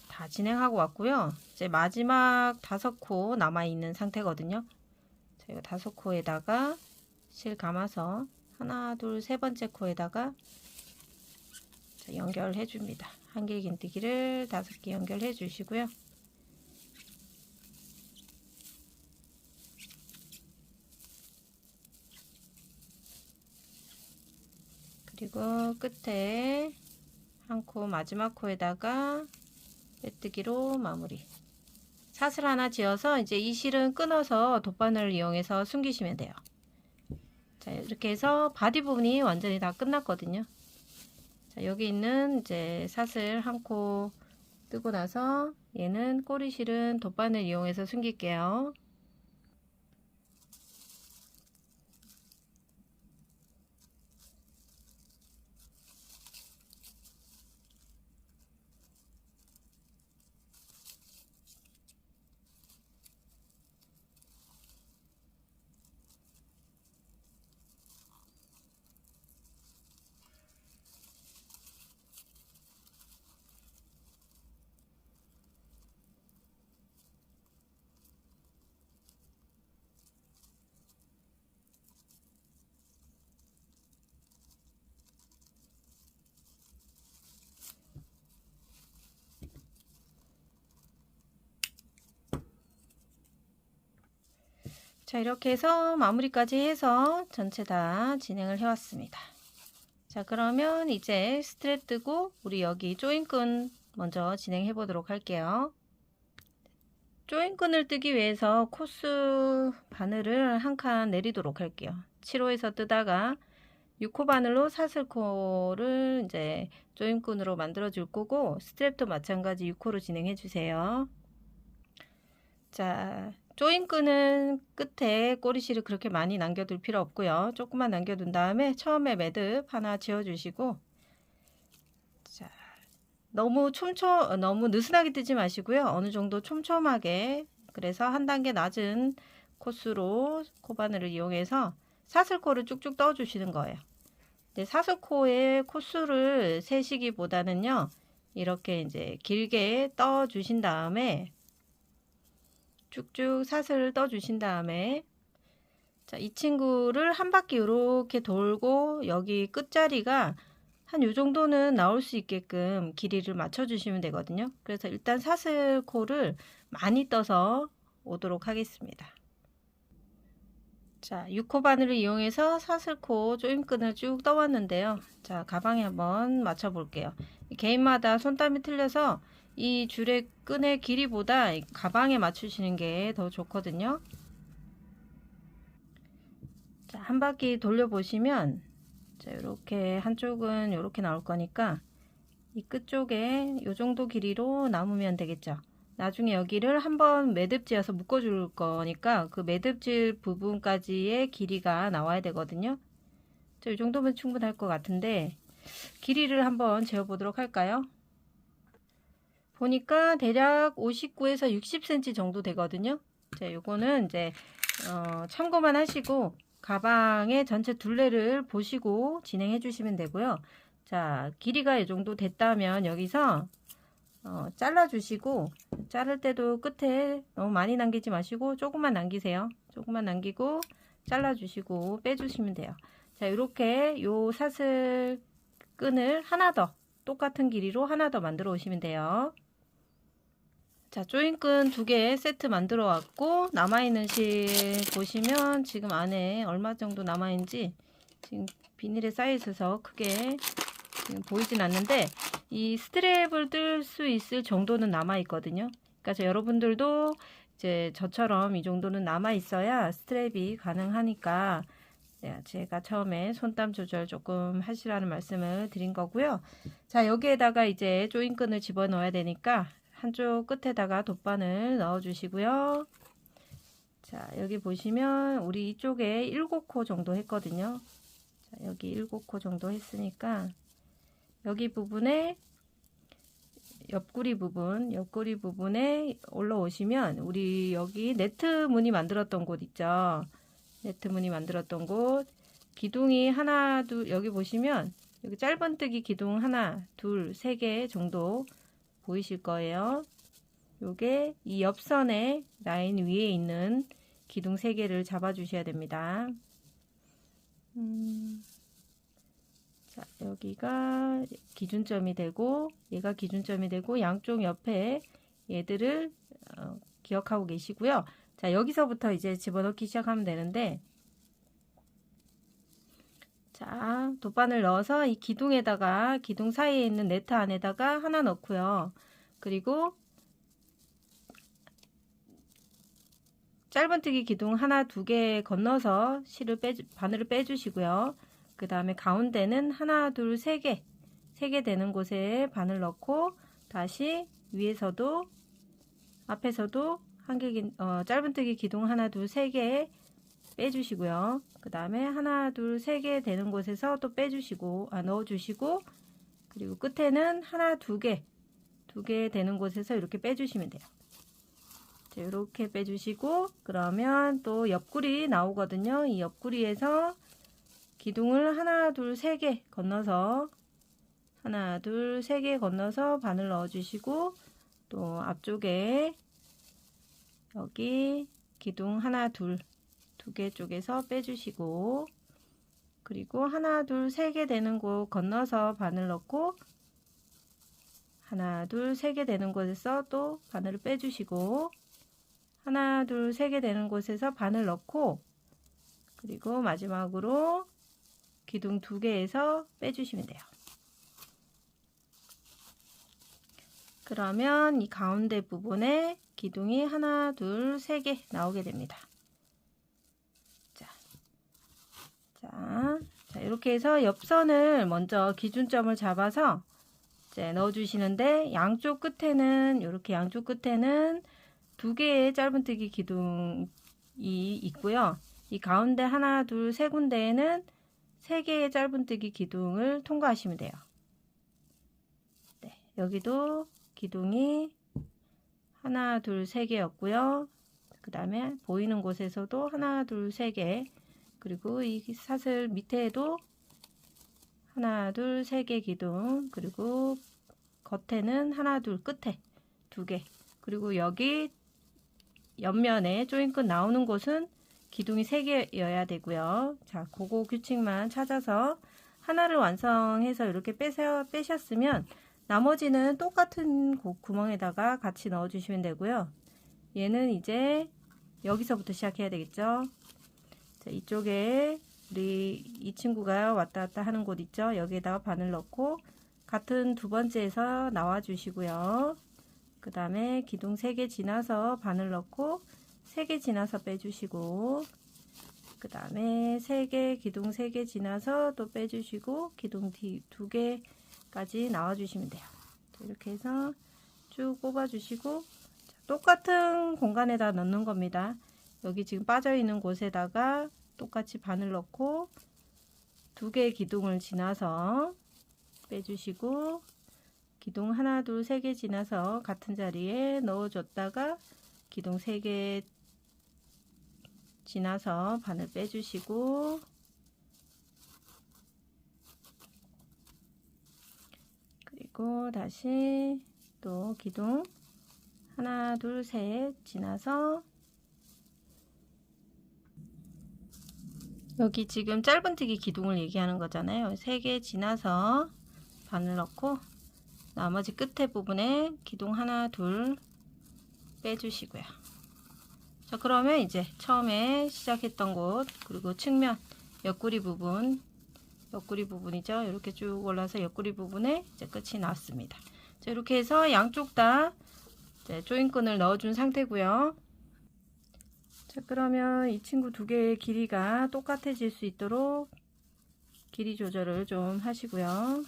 다 진행하고 왔고요. 이제 마지막 5코 남아 있는 상태거든요. 자, 이거 5코에다가 실 감아서 하나 둘 세 번째 코에다가 연결해 줍니다. 한길긴뜨기를 5개 연결해 주시고요. 그리고 끝에 한 코 마지막 코에다가 빼뜨기로 마무리. 사슬 하나 지어서 이제 이 실은 끊어서 돗바늘을 이용해서 숨기시면 돼요. 자, 이렇게 해서 바디 부분이 완전히 다 끝났거든요. 자, 여기 있는 이제 사슬 한 코 뜨고 나서 얘는 꼬리실은 돗바늘 이용해서 숨길게요. 자, 이렇게 해서 마무리까지 해서 전체 다 진행을 해 왔습니다. 자, 그러면 이제 스트랩 뜨고 우리 여기 조인끈 먼저 진행해 보도록 할게요. 조인끈을 뜨기 위해서 코스 바늘을 한 칸 내리도록 할게요. 7호에서 뜨다가 6호 바늘로 사슬코를 이제 조인끈으로 만들어 줄 거고, 스트랩도 마찬가지 6호로 진행해 주세요. 자, 조인끈은 끝에 꼬리실을 그렇게 많이 남겨둘 필요 없고요. 조금만 남겨둔 다음에 처음에 매듭 하나 지어주시고, 자, 너무 느슨하게 뜨지 마시고요. 어느 정도 촘촘하게, 그래서 한 단계 낮은 코스로 코바늘을 이용해서 사슬코를 쭉쭉 떠 주시는 거예요. 근데 사슬코의 코스를 세시기보다는요, 이렇게 이제 길게 떠 주신 다음에 쭉쭉 사슬을 떠 주신 다음에, 자, 이 친구를 한 바퀴 이렇게 돌고 여기 끝자리가 한 요 정도는 나올 수 있게끔 길이를 맞춰 주시면 되거든요. 그래서 일단 사슬코를 많이 떠서 오도록 하겠습니다. 자, 6호 바늘을 이용해서 사슬코 조임끈을 쭉 떠왔는데요. 자, 가방에 한번 맞춰 볼게요. 개인마다 손땀이 틀려서 이 줄의 끈의 길이보다 가방에 맞추시는 게 더 좋거든요. 자, 한 바퀴 돌려 보시면, 자, 이렇게 한쪽은 이렇게 나올 거니까 이 끝쪽에 이 정도 길이로 남으면 되겠죠. 나중에 여기를 한번 매듭지어서 묶어 줄 거니까 그 매듭질 부분까지의 길이가 나와야 되거든요. 자, 이 정도면 충분할 것 같은데 길이를 한번 재어 보도록 할까요? 보니까 대략 59에서 60cm 정도 되거든요. 자, 요거는 이제 참고만 하시고 가방의 전체 둘레를 보시고 진행해 주시면 되고요. 자, 길이가 이 정도 됐다면 여기서 잘라 주시고, 자를 때도 끝에 너무 많이 남기지 마시고 조금만 남기세요. 조금만 남기고 잘라 주시고 빼 주시면 돼요. 자, 이렇게 요 사슬 끈을 하나 더 똑같은 길이로 하나 더 만들어 오시면 돼요. 자, 조인끈 2개 세트 만들어 왔고, 남아있는 실 보시면 지금 안에 얼마 정도 남아있는지 지금 비닐에 쌓여 있어서 크게 지금 보이진 않는데, 이 스트랩을 뜰 수 있을 정도는 남아 있거든요. 그러니까 여러분들도 이제 저처럼 이 정도는 남아 있어야 스트랩이 가능하니까 제가 처음에 손땀 조절 조금 하시라는 말씀을 드린 거고요. 자, 여기에다가 이제 조인끈을 집어 넣어야 되니까 한쪽 끝에다가 돗바늘 넣어 주시고요. 자, 여기 보시면 우리 이쪽에 7코 정도 했거든요. 자, 여기 7코 정도 했으니까 여기 부분에 옆구리 부분에 올라오시면 우리 여기 네트 무늬 만들었던 곳 있죠. 네트 무늬 만들었던 곳, 기둥이 하나, 둘, 여기 보시면 여기 짧은뜨기 기둥 하나, 둘, 3개 정도 보이실 거예요. 요게 이 옆선의 라인 위에 있는 기둥 3개를 잡아 주셔야 됩니다. 자, 여기가 기준점이 되고 얘가 기준점이 되고 양쪽 옆에 얘들을 기억하고 계시고요. 자, 여기서부터 이제 집어넣기 시작하면 되는데, 자, 돗바늘 넣어서 이 기둥에다가 기둥 사이에 있는 네트 안에다가 하나 넣고요. 그리고 짧은뜨기 기둥 하나, 2개 건너서 바늘을 빼주시고요. 그 다음에 가운데는 하나, 둘, 3개 되는 곳에 바늘 넣고 다시 위에서도 앞에서도 짧은뜨기 기둥 하나, 둘, 3개 빼주시고요. 그 다음에 하나, 둘, 3개 되는 곳에서 또 빼주시고 넣어주시고, 그리고 끝에는 하나, 2개 되는 곳에서 이렇게 빼주시면 돼요. 자, 이렇게 빼주시고, 그러면 또 옆구리 나오거든요. 이 옆구리에서 기둥을 하나, 둘, 3개 건너서 하나, 둘, 3개 건너서 바늘 넣어주시고, 또 앞쪽에 여기 기둥 하나, 둘, 2개 쪽에서 빼주시고, 그리고 하나, 둘, 3개 되는 곳 건너서 바늘 넣고, 하나, 둘, 3개 되는 곳에서 또 바늘을 빼주시고, 하나, 둘, 3개 되는 곳에서 바늘 넣고, 그리고 마지막으로 기둥 2개에서 빼주시면 돼요. 그러면 이 가운데 부분에 기둥이 하나, 둘, 3개 나오게 됩니다. 자, 이렇게 해서 옆선을 먼저 기준점을 잡아서 이제 넣어 주시는데, 양쪽 끝에는 2개의 짧은뜨기 기둥이 있고요. 이 가운데 하나, 둘, 3군데에는 3개의 짧은뜨기 기둥을 통과하시면 돼요. 네, 여기도 기둥이 하나, 둘, 3개였고요. 그 다음에 보이는 곳에서도 하나, 둘, 3개, 그리고 이 사슬 밑에도 하나, 둘, 3개 기둥, 그리고 겉에는 하나, 둘, 끝에 2개, 그리고 여기 옆면에 조인끈 나오는 곳은 기둥이 3개여야 되고요. 자, 그거 규칙만 찾아서 하나를 완성해서 이렇게 빼셨으면 나머지는 똑같은 구멍에다가 같이 넣어 주시면 되고요. 얘는 이제 여기서부터 시작해야 되겠죠. 자, 이쪽에 우리 이 친구가 왔다 갔다 하는 곳 있죠. 여기에다가 바늘 넣고 같은 두 번째에서 나와 주시고요. 그 다음에 기둥 3개 지나서 바늘 넣고 3개 지나서 빼주시고, 그 다음에 기둥 3개 지나서 또 빼주시고, 기둥 2개까지 나와 주시면 돼요. 이렇게 해서 쭉 뽑아 주시고, 똑같은 공간에다 넣는 겁니다. 여기 지금 빠져 있는 곳에다가 똑같이 바늘 넣고 2개의 기둥을 지나서 빼주시고, 기둥 하나, 둘, 3개 지나서 같은 자리에 넣어줬다가 기둥 3개 지나서 바늘 빼주시고, 그리고 다시 또 기둥 하나, 둘, 셋 지나서 여기 지금 짧은뜨기 기둥을 얘기하는 거잖아요. 3개 지나서 바늘 넣고 나머지 끝에 부분에 기둥 하나, 둘, 빼주시고요. 자, 그러면 이제 처음에 시작했던 곳, 그리고 측면 옆구리 부분이죠. 이렇게 쭉 올라서 옆구리 부분에 이제 끝이 났습니다. 자, 이렇게 해서 양쪽 다 조인끈을 넣어준 상태고요. 자, 그러면 이 친구 두 개의 길이가 똑같아질 수 있도록 길이 조절을 좀 하시고요.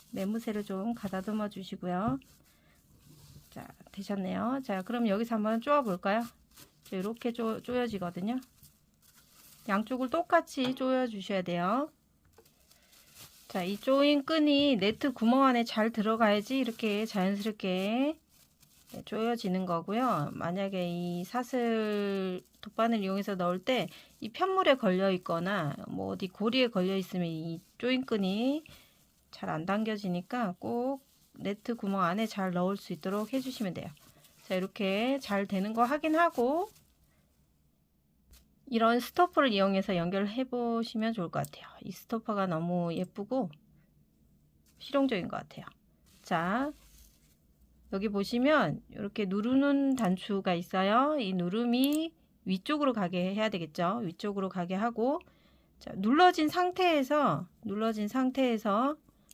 매무새를 좀 가다듬어 주시고요. 자, 되셨네요. 자, 그럼 여기서 한번 쪼아 볼까요? 이렇게 조여지거든요. 양쪽을 똑같이 조여 주셔야 돼요. 자, 이 조인 끈이 네트 구멍 안에 잘 들어가야지 이렇게 자연스럽게 조여지는 거고요. 만약에 이 사슬 돗바늘 이용해서 넣을 때 이 편물에 걸려 있거나 뭐 어디 고리에 걸려 있으면 이 조인 끈이 잘 안 당겨지니까 꼭 네트 구멍 안에 잘 넣을 수 있도록 해주시면 돼요. 자, 이렇게 잘 되는 거 확인하고 이런 스토퍼를 이용해서 연결해 보시면 좋을 것 같아요. 이 스토퍼가 너무 예쁘고 실용적인 것 같아요. 자, 여기 보시면 이렇게 누르는 단추가 있어요. 이 누름이 위쪽으로 가게 해야 되겠죠. 위쪽으로 가게 하고, 자, 눌러진 상태에서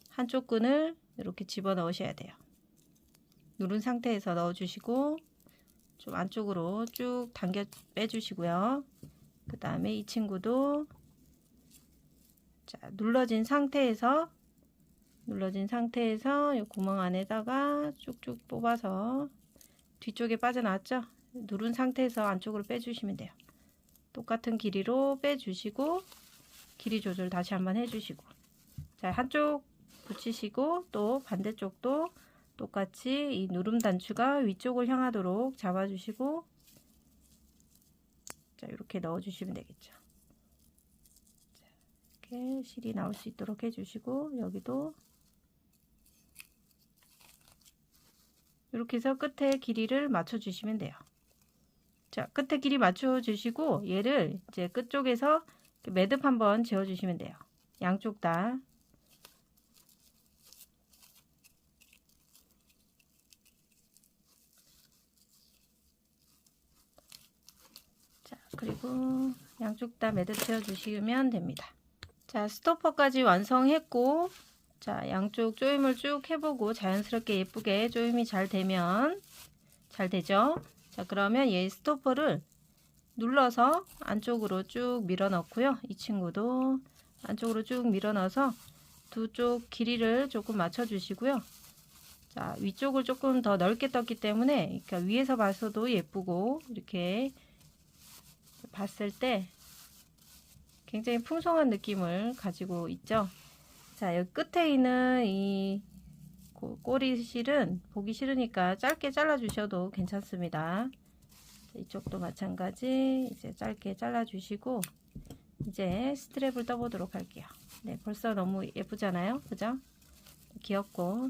한쪽 끈을 이렇게 집어 넣으셔야 돼요. 누른 상태에서 넣어 주시고 좀 안쪽으로 쭉 당겨 빼 주시고요. 그 다음에 이 친구도 자, 눌러진 상태에서 이 구멍 안에다가 쭉쭉 뽑아서 뒤쪽에 빠져나왔죠? 누른 상태에서 안쪽으로 빼주시면 돼요. 똑같은 길이로 빼주시고 길이 조절 다시 한번 해주시고, 자, 한쪽 붙이시고 또 반대쪽도 똑같이 이 누름 단추가 위쪽을 향하도록 잡아주시고, 자, 이렇게 넣어주시면 되겠죠. 자, 이렇게 실이 나올 수 있도록 해주시고, 여기도 이렇게 해서 끝에 길이를 맞춰 주시면 돼요. 자, 끝에 길이 맞춰 주시고 얘를 이제 끝쪽에서 매듭 한번 지어 주시면 돼요. 양쪽 다. 자, 그리고 양쪽 다 매듭 지어 주시면 됩니다. 자, 스토퍼까지 완성했고, 자, 양쪽 조임을 쭉 해보고 자연스럽게 예쁘게 조임이 잘 되면 잘 되죠. 자, 그러면 얘 스토퍼를 눌러서 안쪽으로 쭉 밀어 넣고요. 이 친구도 안쪽으로 쭉 밀어 넣어서 두 쪽 길이를 조금 맞춰 주시고요. 자, 위쪽을 조금 더 넓게 떴기 때문에 그러니까 위에서 봐서도 예쁘고 이렇게 봤을 때 굉장히 풍성한 느낌을 가지고 있죠. 자, 여기 끝에 있는 이 꼬리실은 보기 싫으니까 짧게 잘라 주셔도 괜찮습니다. 이쪽도 마찬가지 이제 짧게 잘라 주시고 이제 스트랩을 떠보도록 할게요. 네, 벌써 너무 예쁘잖아요. 그죠? 귀엽고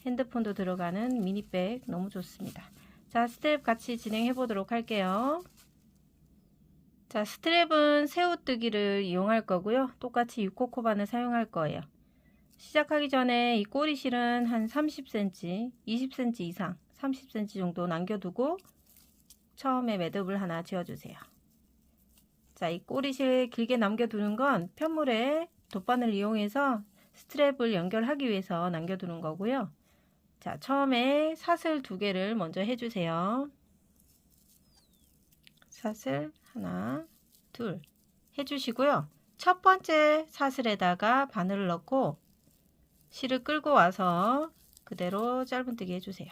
핸드폰도 들어가는 미니백 너무 좋습니다. 자, 스트랩 같이 진행해 보도록 할게요. 자, 스트랩은 새우뜨기를 이용할 거고요. 똑같이 6코코바늘 사용할 거예요. 시작하기 전에 이 꼬리실은 한 30cm, 20cm 이상, 30cm 정도 남겨두고 처음에 매듭을 하나 지어주세요. 자, 이 꼬리실 길게 남겨두는 건 편물에 돗바늘 이용해서 스트랩을 연결하기 위해서 남겨두는 거고요. 자, 처음에 사슬 2개를 먼저 해주세요. 사슬 하나, 둘 해주시고요. 첫 번째 사슬에다가 바늘을 넣고 실을 끌고 와서 그대로 짧은뜨기 해주세요.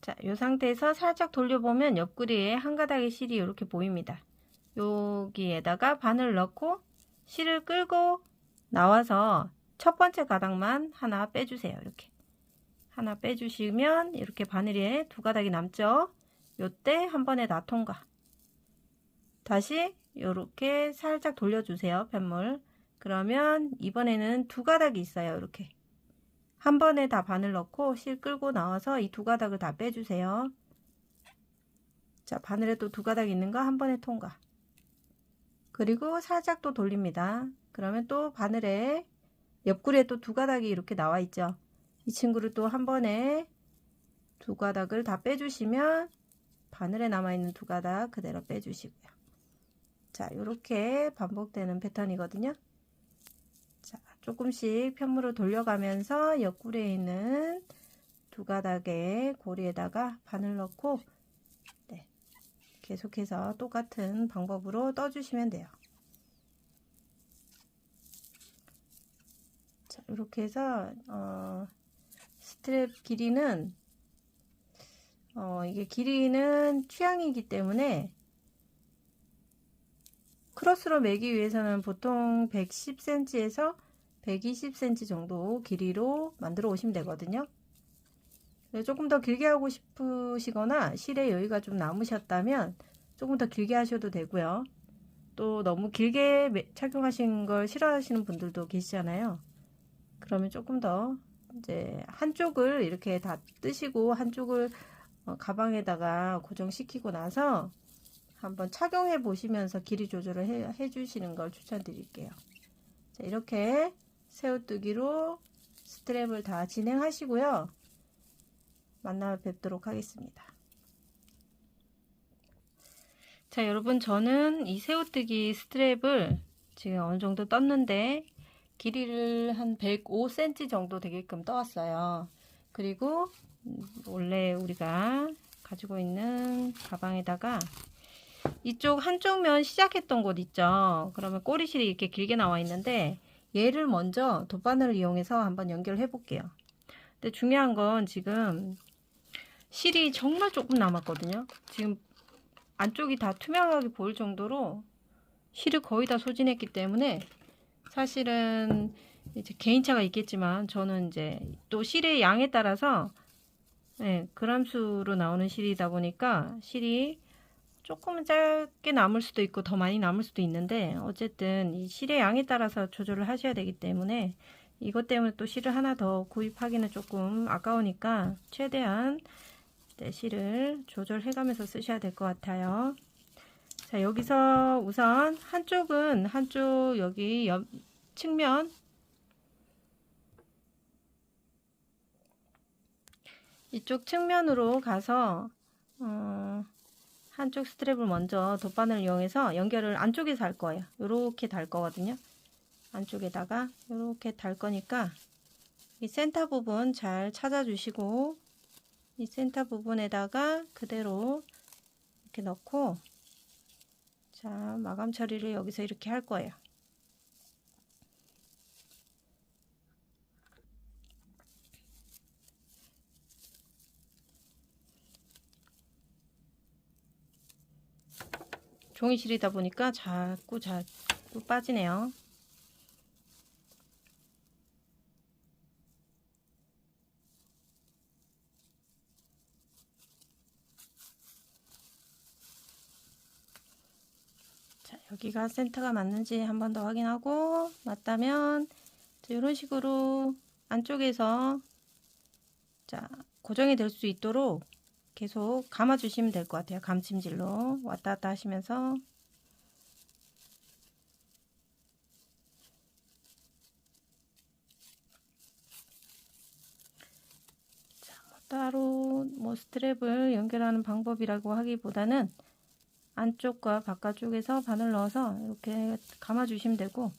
자, 이 상태에서 살짝 돌려보면 옆구리에 한 가닥의 실이 이렇게 보입니다. 여기에다가 바늘을 넣고 실을 끌고 나와서 첫 번째 가닥만 하나 빼주세요. 이렇게 하나 빼주시면 이렇게 바늘에 2가닥이 남죠. 요때 한 번에 다 통과. 다시 이렇게 살짝 돌려주세요. 편물. 그러면 이번에는 2가닥이 있어요. 이렇게 한 번에 다 바늘 넣고 실 끌고 나와서 이 2가닥을 다 빼주세요. 자, 바늘에 또 2가닥 있는 거 한 번에 통과. 그리고 살짝 또 돌립니다. 그러면 또 바늘에 옆구리에 또 2가닥이 이렇게 나와 있죠. 이 친구를 또 한 번에 2가닥을 다 빼주시면 바늘에 남아있는 두 가닥 그대로 빼주시고요. 자, 이렇게 반복되는 패턴이거든요. 자, 조금씩 편물을 돌려가면서 옆구리에 있는 두 가닥의 고리에다가 바늘 넣고 네, 계속해서 똑같은 방법으로 떠주시면 돼요. 자, 이렇게 해서 스트랩 길이는 이게 길이는 취향이기 때문에 크로스로 매기 위해서는 보통 110cm에서 120cm 정도 길이로 만들어 오시면 되거든요. 조금 더 길게 하고 싶으시거나 실에 여유가 좀 남으셨다면 조금 더 길게 하셔도 되고요. 또 너무 길게 착용하신 걸 싫어하시는 분들도 계시잖아요. 그러면 조금 더 이제 한쪽을 이렇게 다 뜨시고 한쪽을 가방에다가 고정시키고 나서 한번 착용해 보시면서 길이 조절을 해 주시는 걸 추천드릴게요. 자, 이렇게 새우뜨기로 스트랩을 다 진행하시고요. 만나 뵙도록 하겠습니다. 자, 여러분, 저는 이 새우뜨기 스트랩을 지금 어느 정도 떴는데 길이를 한 105cm 정도 되게끔 떠왔어요. 그리고 원래 우리가 가지고 있는 가방에다가 이쪽 한쪽 면 시작했던 곳 있죠. 그러면 꼬리실이 이렇게 길게 나와 있는데 얘를 먼저 돗바늘을 이용해서 한번 연결해 볼게요. 근데 중요한 건 지금 실이 정말 조금 남았거든요. 지금 안쪽이 다 투명하게 보일 정도로 실을 거의 다 소진했기 때문에 사실은 이제 개인차가 있겠지만 저는 이제 또 실의 양에 따라서 그람수로 나오는 실이다 보니까 실이 조금 짧게 남을 수도 있고 더 많이 남을 수도 있는데 어쨌든 이 실의 양에 따라서 조절을 하셔야 되기 때문에 이것 때문에 또 실을 하나 더 구입하기는 조금 아까우니까 최대한 실을 조절해 가면서 쓰셔야 될 것 같아요. 자, 여기서 우선 한쪽은 한쪽 여기 옆 측면 이쪽 측면으로 가서 한쪽 스트랩을 먼저 돗바늘을 이용해서 연결을 안쪽에서 할 거예요. 이렇게 달 거거든요. 안쪽에다가 이렇게 달 거니까 이 센터 부분 잘 찾아주시고 이 센터 부분에다가 그대로 이렇게 넣고 자, 마감 처리를 여기서 이렇게 할 거예요. 종이실이다 보니까 자꾸 빠지네요. 자, 여기가 센터가 맞는지 한 번 더 확인하고 맞다면 이런 식으로 안쪽에서 자, 고정이 될 수 있도록 계속 감아 주시면 될 것 같아요. 감침질로 왔다 갔다 하시면서 자, 따로 스트랩을 연결하는 방법이라고 하기보다는 안쪽과 바깥쪽에서 바늘 넣어서 이렇게 감아 주시면 되고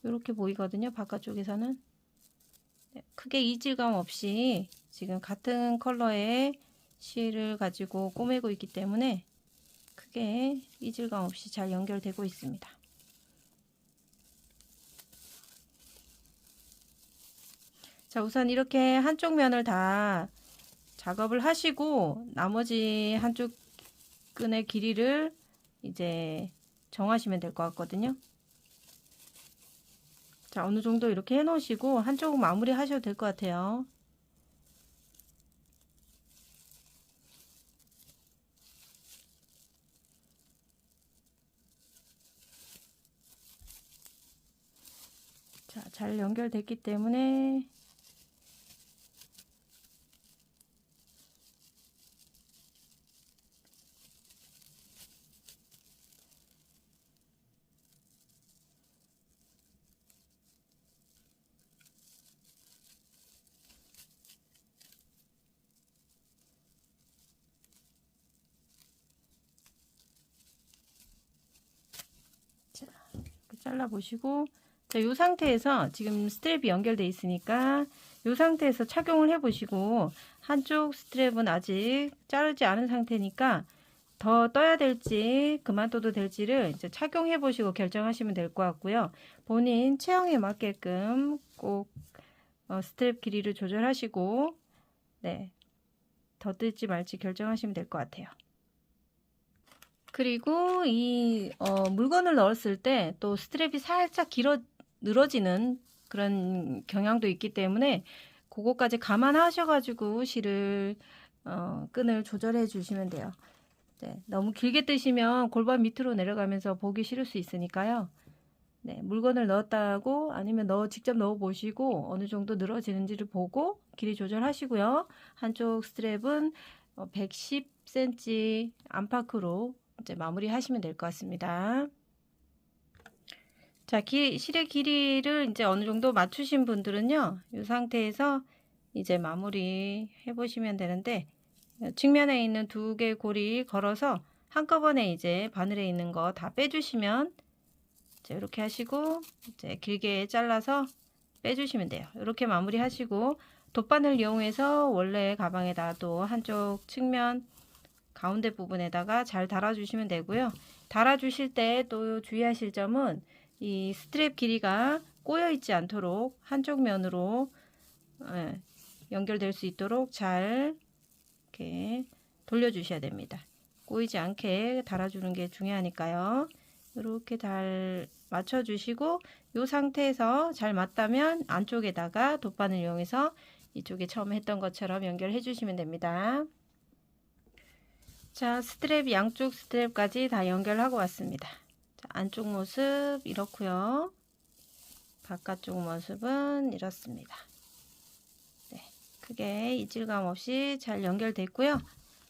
이렇게 보이거든요. 바깥쪽에서는 크게 이질감 없이 지금 같은 컬러의 실을 가지고 꼬매고 있기 때문에 크게 이질감 없이 잘 연결되고 있습니다. 자, 우선 이렇게 한쪽 면을 다 작업을 하시고 나머지 한쪽 끈의 길이를 이제 정하시면 될 것 같거든요. 자, 어느 정도 이렇게 해 놓으시고 한쪽은 마무리 하셔도 될 것 같아요. 자, 잘 연결됐기 때문에 잘라 보시고, 자, 이 상태에서 지금 스트랩이 연결되어 있으니까 이 상태에서 착용을 해 보시고, 한쪽 스트랩은 아직 자르지 않은 상태니까 더 떠야 될지 그만둬도 될지를 이제 착용해 보시고 결정하시면 될 것 같고요. 본인 체형에 맞게끔 꼭 스트랩 길이를 조절하시고, 네, 더 뜰지 말지 결정하시면 될 것 같아요. 그리고 이 물건을 넣었을 때 또 스트랩이 살짝 늘어지는 그런 경향도 있기 때문에 그거까지 감안하셔가지고 실을 끈을 조절해 주시면 돼요. 네, 너무 길게 뜨시면 골반 밑으로 내려가면서 보기 싫을 수 있으니까요. 네, 물건을 넣었다고 아니면 직접 넣어 보시고 어느 정도 늘어지는지를 보고 길이 조절하시고요. 한쪽 스트랩은 110cm 안팎으로 이제 마무리 하시면 될 것 같습니다. 자, 실의 길이를 이제 어느 정도 맞추신 분들은요, 이 상태에서 이제 마무리 해 보시면 되는데, 측면에 있는 두 개 고리 걸어서 한꺼번에 이제 바늘에 있는 거 다 빼주시면, 이제 이렇게 하시고, 이제 길게 잘라서 빼주시면 돼요. 이렇게 마무리 하시고, 돗바늘 이용해서 원래 가방에다 또 한쪽 측면 가운데 부분에다가 잘 달아주시면 되고요. 달아주실 때 또 주의하실 점은 이 스트랩 길이가 꼬여 있지 않도록 한쪽 면으로 연결될 수 있도록 잘 이렇게 돌려주셔야 됩니다. 꼬이지 않게 달아주는 게 중요하니까요. 이렇게 잘 맞춰주시고 이 상태에서 잘 맞다면 안쪽에다가 돗바늘 이용해서 이쪽에 처음 했던 것처럼 연결해 주시면 됩니다. 자, 스트랩 양쪽 스트랩까지 다 연결하고 왔습니다. 자, 안쪽 모습 이렇고요. 바깥쪽 모습은 이렇습니다. 네, 크게 이질감 없이 잘 연결됐고요.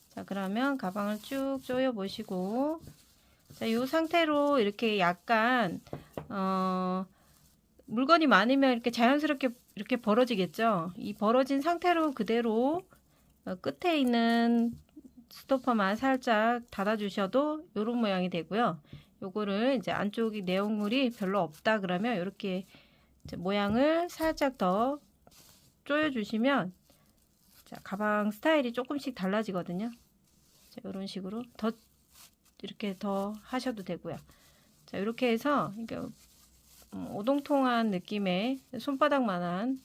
자, 그러면 가방을 쭉 조여 보시고, 자, 이 상태로 이렇게 약간 물건이 많으면 이렇게 자연스럽게 이렇게 벌어지겠죠. 이 벌어진 상태로 그대로 끝에 있는 스토퍼만 살짝 닫아 주셔도 이런 모양이 되고요. 요거를 이제 안쪽이 내용물이 별로 없다 그러면 이렇게 모양을 살짝 더 조여 주시면 자, 가방 스타일이 조금씩 달라지거든요. 자, 이런 식으로 이렇게 더 하셔도 되고요. 자, 이렇게 해서 오동통한 느낌의 손바닥만한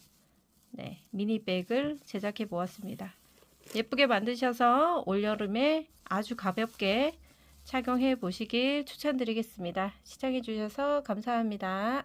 미니백을 제작해 보았습니다. 예쁘게 만드셔서 올여름에 아주 가볍게 착용해 보시길 추천드리겠습니다. 시청해 주셔서 감사합니다.